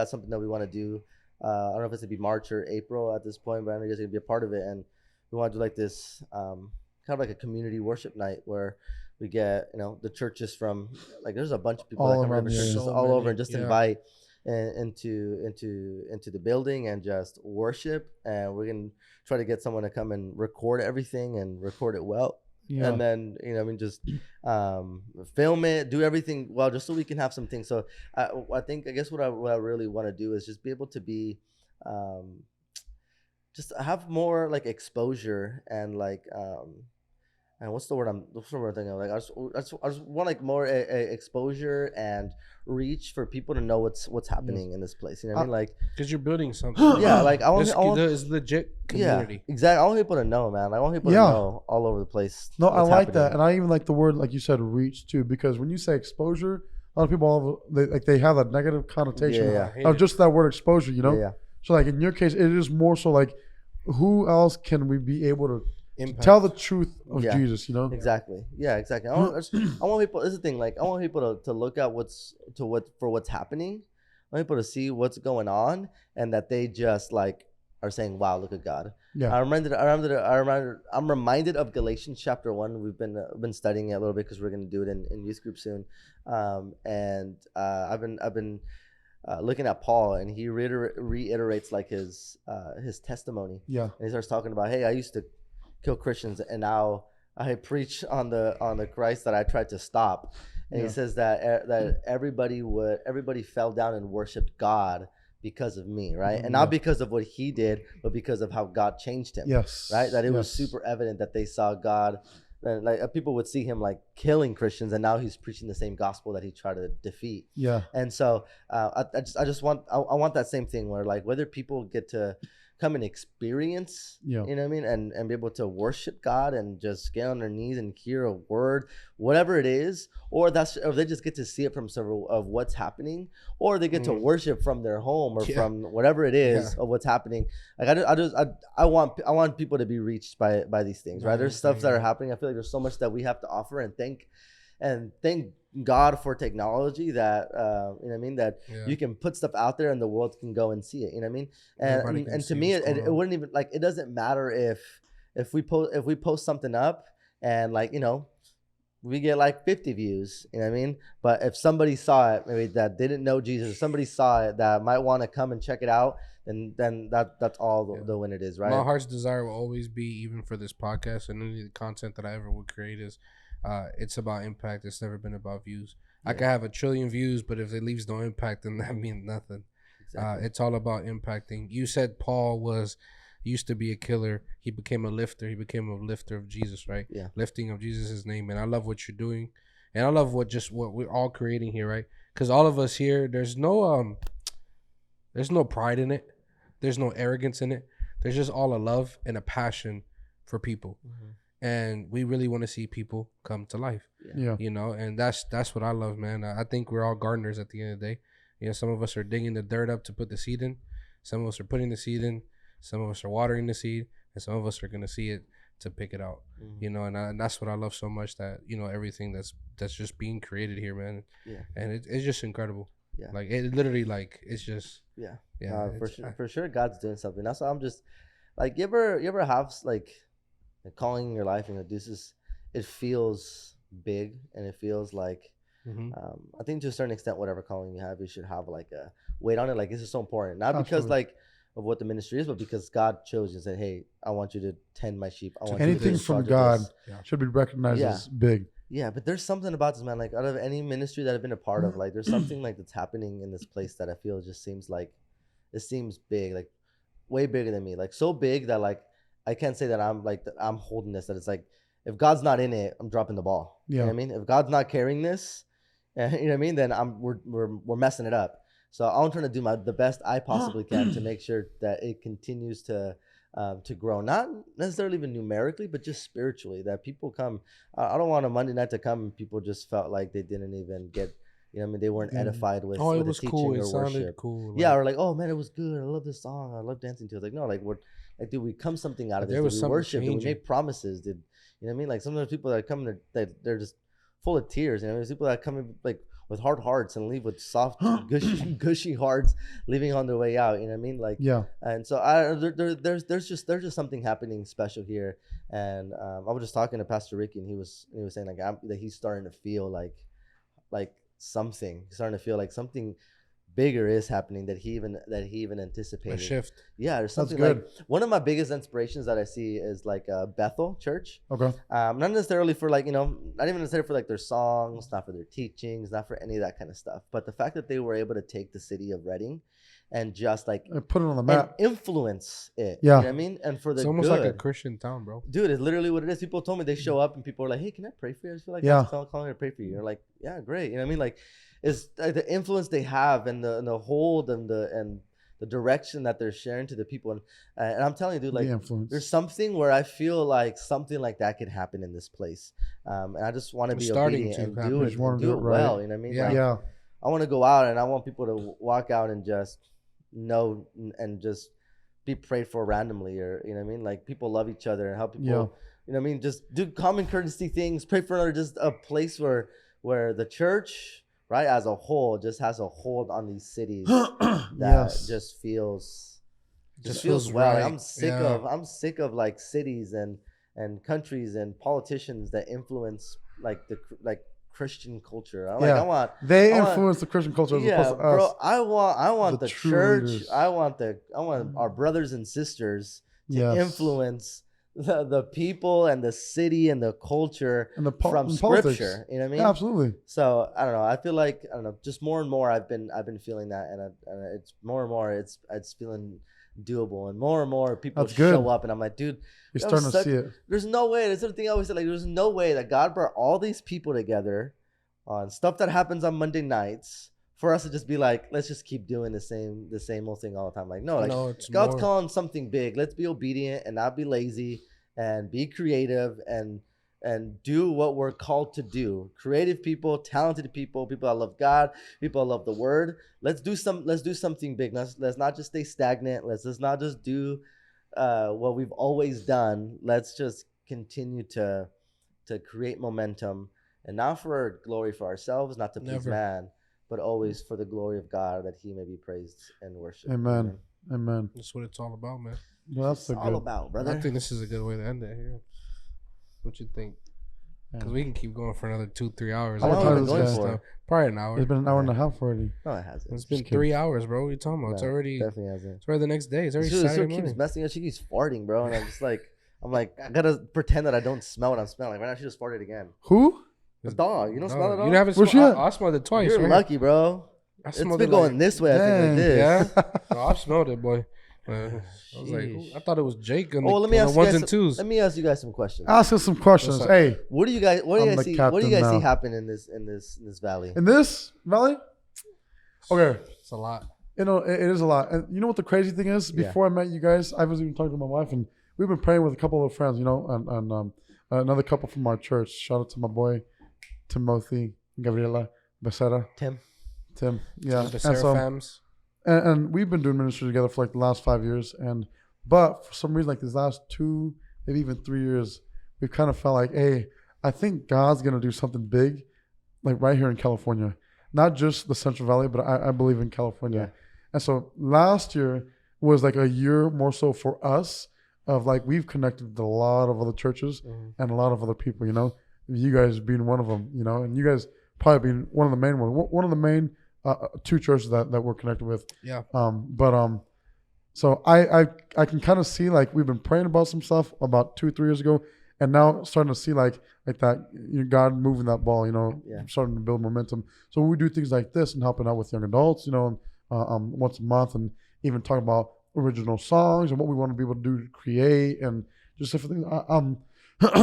something that we want to do. I don't know if it's gonna be March or April at this point, but I know you guys are gonna be a part of it, and we want to do like this, kind of like a community worship night where we get, you know, the churches from like there's a bunch of people All that come around from the churches area. So all many, over and just yeah. invite into the building and just worship, and we're gonna try to get someone to come and record everything and record it well. Yeah. And then, you know, I mean, just film it, do everything well, just so we can have some things. So I think, I guess what I really want to do is just be able to be, just have more like exposure and like, and what's the word I'm thinking of? Like, I just want like more exposure and reach for people to know what's happening in this place. You know what I mean? Like, Because you're building something. yeah, like I want It's legit community. yeah, exactly. I want people to know, man. I want people Yeah. to know all over the place. No, I what's like happening. that, and I even like the word, like you said, reach too, because when you say exposure, a lot of people they have that negative connotation Yeah, I hate of it. just that word exposure, you know. Yeah, So like in your case, it is more so like, who else can we be able to Impact. tell the truth of Yeah. Jesus? You know. exactly. Yeah, exactly. I want people. This is the thing. Like, I want people to look at what's happening. I want people to see what's going on, and that they just like are saying, "Wow, look at God." Yeah. I'm reminded of Galatians chapter 1. We've been studying it a little bit because we're going to do it in youth group soon. And I've been looking at Paul, and he reiterates like his testimony. Yeah. And he starts talking about, hey, I used to kill Christians, and now I preach on the Christ that I tried to stop. And Yeah. he says that everybody fell down and worshipped God because of me, right? And not because of what he did, but because of how God changed him. Yes. Right? That it was Yes. super evident that they saw God. And like people would see him like killing Christians, and now he's preaching the same gospel that he tried to defeat. Yeah. And so I want that same thing where like whether people get to come and experience, you know what I mean, and be able to worship God and just get on their knees and hear a word, whatever it is, or they just get to see it from several of what's happening, or they get to worship from their home or from whatever it is of what's happening. Like I want people to be reached by these things, right? There's stuff that are happening. I feel like there's so much that we have to offer, and thank God for technology that you know what I mean, that you can put stuff out there and the world can go and see it, you know what I mean? And to me it wouldn't even, like, it doesn't matter if we post something up and, like, you know, we get like 50 views, you know what I mean? But if somebody saw it, maybe that didn't know Jesus, or somebody saw it that might want to come and check it out, then that's all the win it is, right? My heart's desire will always be, even for this podcast and any of the content that I ever would create, is it's about impact. It's never been about views. I could have 1 trillion views, but if it leaves no impact, then that means nothing. Exactly. It's all about impacting. You said Paul used to be a killer. He became a lifter. He became a lifter of Jesus, right? Yeah. Lifting of Jesus' name. And I love what you're doing. And I love what we're all creating here, right? Because all of us here, there's no pride in it. There's no arrogance in it. There's just all a love and a passion for people. And we really want to see people come to life. You know, and that's what I love, man. I think we're all gardeners at the end of the day. You know, some of us are digging the dirt up to put the seed in. Some of us are putting the seed in. Some of us are watering the seed. And some of us are going to see it to pick it out. You know, and that's what I love so much, that, you know, everything that's just being created here, man. And it's just incredible. Like, it literally, like, it's just. For sure God's doing something. That's why I'm just, like, you ever have, like, calling in your life, you know, it feels big, and it feels like I think to a certain extent, whatever calling you have, you should have like a weight on it. Like, this is so important, not because like of what the ministry is, but because God chose you and said, hey, I want you to tend my sheep. I want anything from God should be recognized as big. But there's something about this, man. Like, out of any ministry that I've been a part of, like, there's something like that's happening in this place that I feel just seems like it seems big, like way bigger than me, like so big that, like, I can't say that I'm holding this, that it's like, if God's not in it, I'm dropping the ball. You know what I mean? If God's not carrying this, you know what I mean, then we're messing it up. So I'm trying to do the best I possibly can to make sure that it continues to grow, not necessarily even numerically, but just spiritually, that people come. I don't want a Monday night to come and people just felt like they didn't even get, you know what I mean, they weren't edified with, it with was the teaching cool. or It sounded worship. cool. Yeah, or like, oh man, it was good. I love this song. I love dancing to it. Like, no, like, what, like, did we come something out of this? Did we worship? Did we make promises? You know what I mean? Like, sometimes people that come, they're just full of tears. You know, there's people that come in, like, with hard hearts and leave with soft, gushy hearts, leaving on their way out. You know what I mean? Like, and so there's just something happening special here. And I was just talking to Pastor Ricky, and he was saying, like, that he's starting to feel like something. He's starting to feel like something bigger is happening that he even anticipated. A shift. Yeah, there's something like, one of my biggest inspirations that I see is like Bethel Church. Okay. Not necessarily for, like, you know, not even necessarily for like their songs, not for their teachings, not for any of that kind of stuff, but the fact that they were able to take the city of Redding and just like put it on the map, and influence it. Yeah. You know what I mean? And for the it's almost good. like a Christian town, bro. Dude, it's literally what it is. People told me they show up and people are like, hey, can I pray for you? I just feel like I'm calling to pray for you. You're like, yeah, great. You know what I mean? Like, is the influence they have and the hold and the direction that they're sharing to the people, and I'm telling you, dude, like, there's something where I feel like something like that could happen in this place, and I just want to be obedient and do it well. You know what I mean? Yeah. I want to go out and I want people to walk out and just know and just be prayed for randomly, or, you know what I mean? Like, people love each other and help people. You know what I mean? Just do common courtesy things. Pray for another. Just a place where the church, right, as a whole, just has a hold on these cities that just feels well. Right. I'm sick of like cities and countries and politicians that influence like the Christian culture. They influence the Christian culture as opposed to us. Bro, I want the church. Leaders. I want our brothers and sisters to influence the people and the city and the culture and from scripture. Politics. You know what I mean? Yeah, absolutely. So I don't know. I feel like, I don't know, just more and more I've been feeling that, and it's more and more it's feeling doable, and more people show up, and I'm like, dude, you're starting to see it. There's no way. That's the thing I always say. Like, there's no way that God brought all these people together on stuff that happens on Monday nights for us to just be like, let's just keep doing the same old thing all the time. Like, no, like No, it's God's more. calling something big. Let's be obedient and not be lazy and be creative and do what we're called to do. Creative people, talented people, people that love God, people that love the word. Let's do something big. Let's not just stay stagnant. Let's just not just do what we've always done. Let's just continue to create momentum, and not for glory for ourselves, not to please Never. man, but always for the glory of God, that he may be praised and worshipped. Amen. Amen. That's what it's all about, man. Well, that's It's a all good. about, brother. I think this is a good way to end it here. What you think? Because Yeah. we can keep going for another 2-3 hours. How long have we have been we going been for? Probably an hour. It's been an hour and a half already. No, it hasn't. It's been Just kidding. 3 hours, bro. What are you talking about? It's No, already. definitely hasn't. It's already the next day. It's already This Saturday keeps morning. messing up. She keeps farting, bro, and I'm just like, I gotta pretend that I don't smell what I'm smelling. Like, right now, she just farted again. Who? The dog. You don't No, smell it all? You haven't Where's smelled. she at? I smelled it twice. You're right? lucky, bro. I It's smelled been it going like, this way, I think, like Dang. this. Yeah. No, I've smelled it, boy. I was like, Sheesh. I thought it was Jake on Oh, the, let me on ask the you ones guys. and twos. Let me ask you guys some questions. Ask us some questions. What's up? Hey, What do you guys? What do you I'm guys the see? What do you guys captain see now. happen in this valley? in this valley? Okay. It's a lot. You know, it is a lot. And you know what the crazy thing is? Yeah. Before I met you guys, I was even talking to my wife, and we've been praying with a couple of friends, you know, and another couple from our church. Shout out to my boy, Timothy, Gabriela, Becerra, Tim. Tim. Yeah. The And so, Seraphams. and we've been doing ministry together for like the last 5 years. But for some reason, like these last 2, maybe even 3 years, we've kind of felt like, hey, I think God's going to do something big, like right here in California. Not just the Central Valley, but I believe in California. Yeah. And so last year was like a year more so for us of like we've connected with a lot of other churches and a lot of other people, you know, you guys being one of them, you know, and you guys probably being one of the main ones, one of the main 2 churches that we're connected with. Yeah. So I can kind of see like we've been praying about some stuff about 2-3 years ago, and now starting to see like that, you know, God moving that ball, you know, Yeah. starting to build momentum. So when we do things like this and helping out with young adults, you know, once a month, and even talking about original songs and what we want to be able to do to create and just different things.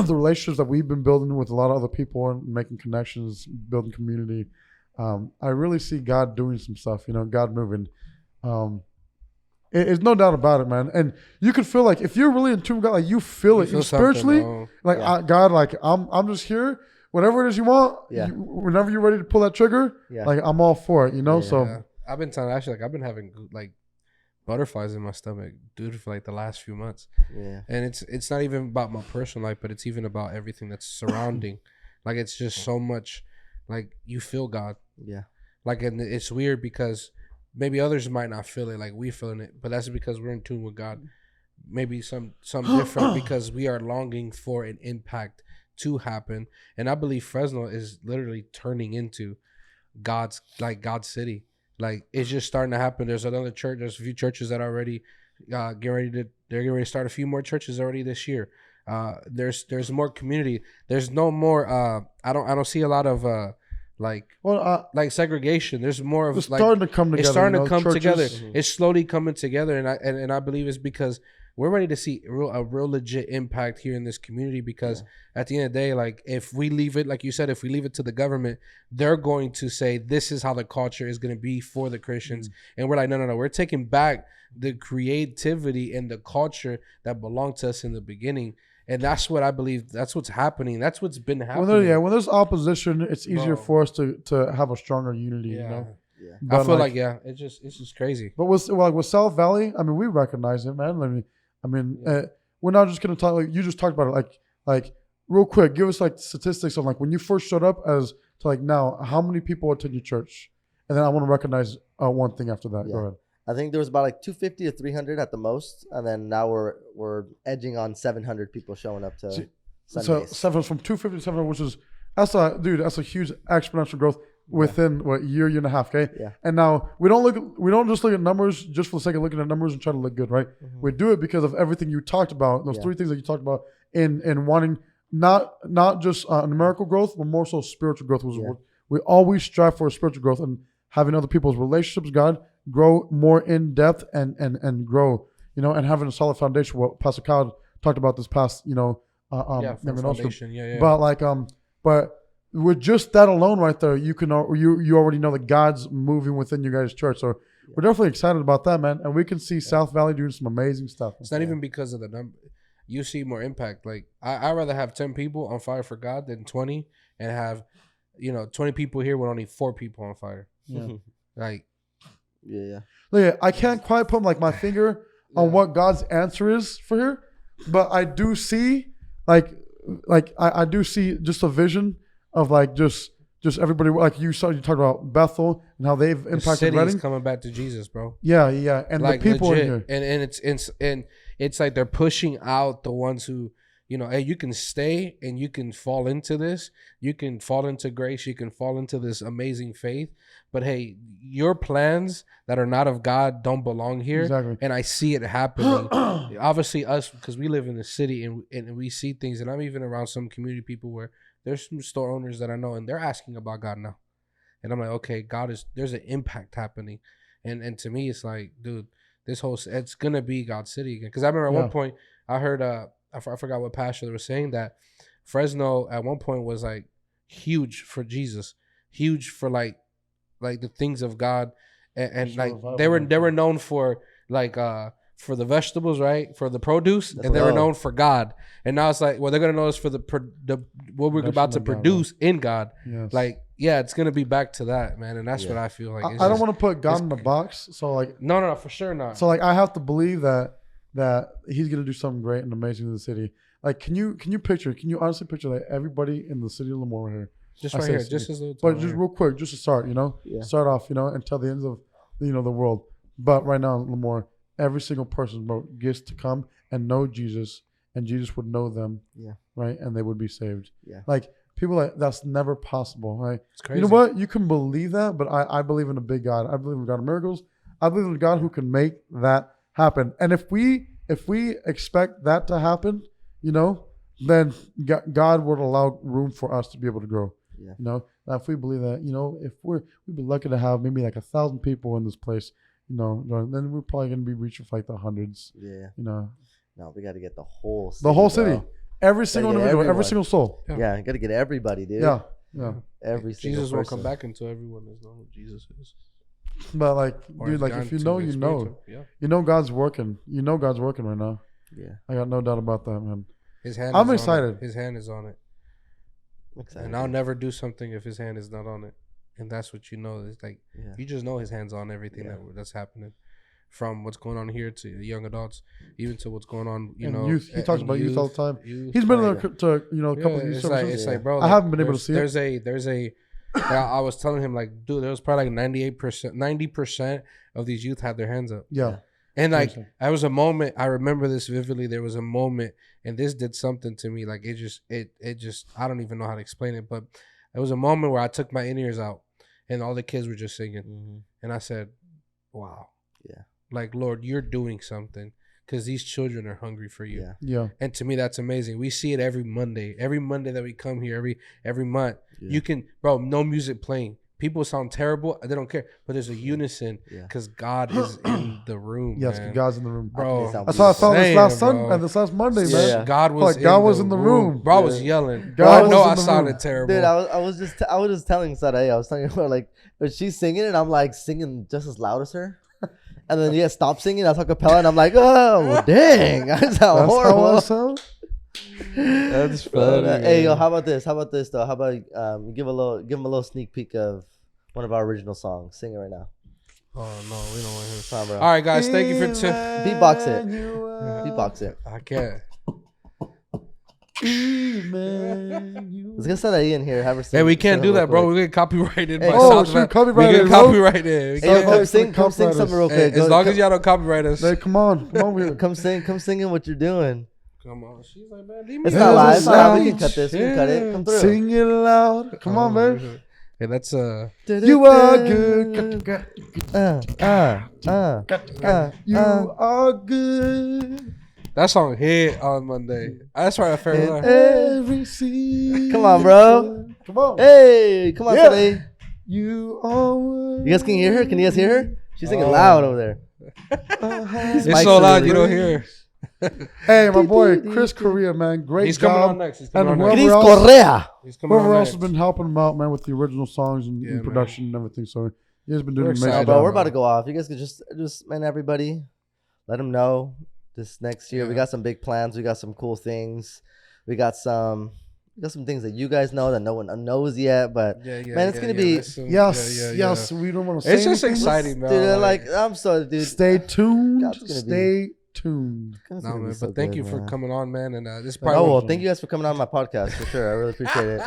The relationships that we've been building with a lot of other people and making connections, building community. I really see God doing some stuff, you know, God moving. It's no doubt about it, man. And you can feel like if you're really in tune with God, like you feel it feel spiritually. something, bro. Like Yeah. God, like I'm just here. Whatever it is you want, Yeah. whenever you're ready to pull that trigger, Yeah. like I'm all for it, you know. Yeah. So Yeah. I've been telling actually, like I've been having like butterflies in my stomach, dude, for like the last few months. Yeah. And it's not even about my personal life, but it's even about everything that's surrounding. Like it's just so much, like you feel God. Yeah. Like, and it's weird because maybe others might not feel it like we feeling it, but that's because we're in tune with God. Maybe some different because we are longing for an impact to happen. And I believe Fresno is literally turning into God's city. Like it's just starting to happen. There's another church. There's a few churches that already they're getting ready to start a few more churches already this year. There's more community. There's no more. I don't see a lot of like segregation. There's more of it's like starting to come together. it's starting you know, to come churches. together. Mhm. It's slowly coming together, and I believe it's because we're ready to see a real legit impact here in this community. Because at the end of the day, like if we leave it, like you said, if we leave it to the government, they're going to say this is how the culture is going to be for the Christians, and we're like, no, we're taking back the creativity and the culture that belonged to us in the beginning. And that's what I believe. That's what's happening. That's what's been happening. When there's opposition, it's easier Bro. for us to have a stronger unity. Yeah. You know, Yeah. I But, feel like it's just crazy. But with South Valley, I mean, we recognize it, man. We're not just gonna talk like you just talked about it. Like real quick, give us like statistics of like when you first showed up as to like now, how many people attend your church, and then I want to recognize one thing after that. Yeah. Go ahead. I think there was about like 250 to 300 at the most, and then now we're edging on 700 people showing up to So Sundays. from 250 to 700, which is that's a huge exponential growth within what year and a half. Okay. Yeah. And now we don't just look at numbers just for the sake of looking at numbers and try to look good, right? Mhm. We do it because of everything you talked about. Those Yeah. 3 things that you talked about in wanting not just numerical growth, but more so spiritual growth. Yeah. We always strive for spiritual growth and having other people's relationships with God grow more in depth and grow, you know, and having a solid foundation. What Pastor Kyle talked about this past, you know, For young adults group. foundation. Yeah. But like but with just that alone right there, you already know that God's moving within your guys' church. So we're definitely excited about that, man. And we can see South Valley doing some amazing stuff. It's not even because of the number. You see more impact. Like I'd rather have 10 people on fire for God than 20 and have, 20 people here with only 4 people on fire. Yeah. Like, Yeah. Look, I can't quite put like my finger on what God's answer is for here, but I do see I do see just a vision of like just everybody, like you talked about Bethel and how they've the impacted city's Reading. coming back to Jesus, bro. Yeah, and Like the people legit. in here. And it's like they're pushing out the ones who, hey, you can stay and you can fall into this. You can fall into grace. You can fall into this amazing faith. But hey, your plans that are not of God don't belong here. Exactly. And I see it happening. Obviously, us, because we live in the city and we see things. And I'm even around some community people where there's some store owners that I know and they're asking about God now. And I'm like, okay, there's an impact happening. And to me, it's like, dude, it's going to be God's city again. Because I remember at one point, I heard, I forgot what pastor they were saying, that Fresno at one point was like huge for Jesus, huge for like the things of God. And like they were known for like, for the vegetables, right? For the produce, and they were known for God. And now it's like, well, they're gonna know us for the what we're about to produce in God. Yes. Like, yeah, it's gonna be back to that, man. And that's what I feel like. I don't want to put God in a box, so like, no, for sure not. So like, I have to believe that He's gonna do something great and amazing in the city. Like, can you honestly picture that everybody in the city of Lemoore here, just right here, just as little, but just real quick, just to start, start off, until the ends of the world. But right now, Lemoore, every single person, bro, gets to come and know Jesus, and Jesus would know them, right, and they would be saved. Like, people like that's never possible, right? It's crazy. You know what? You can believe that, but I believe in a big God. I believe in God of miracles. I believe in a God who can make that happen. And if we expect that to happen, then God would allow room for us to be able to grow. Now, if we believe that, if we'd be lucky to have maybe like 1,000 people in this place, then we're probably gonna be reaching for like the hundreds. No, we got to get the whole city. The whole city. Every single individual, every single soul. Yeah, you got to get everybody, dude. Yeah. Every single Jesus person. will come back until everyone is known who Jesus is. But like, Or dude, like if you know, God's working. God's working right now. Yeah, I got no doubt about that, man. I'm excited. His hand is on it. I'm excited. And I'll never do something if his hand is not on it. And that's what It's like, you just know his hand's on everything that's happening. From what's going on here to young adults, even to what's going on, youth. He talks about youth all the time. Youth. He's been there to a couple of youth services. It's like, bro, I haven't been able to see it. There's a. I was telling him, like, dude, there was probably like 90% of these youth had their hands up. Yeah. And like, there was a moment, I remember this vividly. There was a moment, and this did something to me. Like, it just, I don't even know how to explain it, but there was a moment where I took my in-ears out, and all the kids were just singing, and I said, "Wow, like, Lord, you're doing something, because these children are hungry for you." Yeah. And to me, that's amazing. We see it every Monday that we come here, every month. You can, bro, no music playing. People sound terrible. They don't care. But there's a unison because God is in the room. Yes, man. God's in the room. Bro, that's how I felt this last Monday, man. Yeah. God was in the room. Bro, I was yelling. God I was sounded terrible. Dude, I was just telling Sarah, I was talking about, like, when she's singing and I'm like singing just as loud as her. And then stop singing. I was a cappella and I'm like, oh dang, that's horrible. That's funny. Hey, yo, how about this? How about this though? How about give him a little sneak peek of one of our original songs. Sing it right now. Oh no, we don't want to hear it. Come on, bro. All right, guys, thank you for beatbox it. Beatbox it. I can't. Let's get Sarah in here. Have her sing. Hey, we can't do that, bro. We get copyrighted. Hey, oh, shoot, copyrighted. We get copyrighted. Hey, come sing something real quick. As long as y'all don't copyright us. Hey, come on, come singing what you're doing. Come on. She's like, man, leave me It's not live. sound. We can cut this. We can cut it. Come through. Sing it loud. Come on, man. Hey, that's You are good. You are good. that song hit on Monday. That's right, I fair Every season. Come on, bro. Come on. Hey, come on, Sarah. You always. You guys can hear her? Can you guys hear her? She's singing loud over there. It's so loud you don't hear her. Hey, my boy Chris Correa, man, great He's job. coming on next. He's coming And on next. Chris whoever else, Correa. He's coming whoever on else next. has been helping him out, man, with the original songs and, Yeah, and man. production and everything. So he has been doing We're an amazing excited, Bro, job. we're about to go off. You guys could just man, everybody, let them know this next year. We Yeah. got some big plans. We got some cool things. We got some things that you guys know that no one knows yet. But Yeah, yeah, man, it's yeah, gonna yeah, be there's some- Yes, yeah, yeah, yes. yeah. We don't want to say It's just anything. exciting, man. dude. Like I'm so dude. Stay tuned. God's gonna be- Stay tuned. God's No, gonna be man, so but thank good, you for man. coming on, man. And this is Oh probably well, thank you guys for coming on my podcast for sure. I really appreciate it.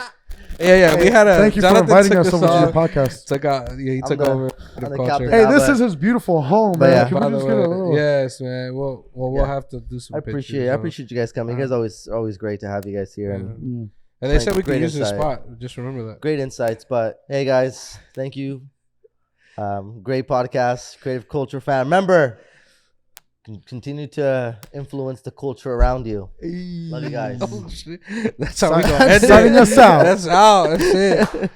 yeah. We had a Thank you for Jonathan inviting took us us over to your on. podcast. He I'm took the- over I'm the the culture. captain. Hey, Nah, this but- is his beautiful home, but man. yeah. Can By we the just get a way, little? yes, man. We'll Yeah. have to do some. I appreciate you guys coming. You guys always great to have you guys here and Yeah. And they said we could Great use this insight. spot. Just remember that. great insights. But hey, guys, thank you. Great podcast, creative culture fan. Remember, continue to influence the culture around you. Love you guys. Oh, shit. That's how we gonna end Signing it. us out. That's out. That's it.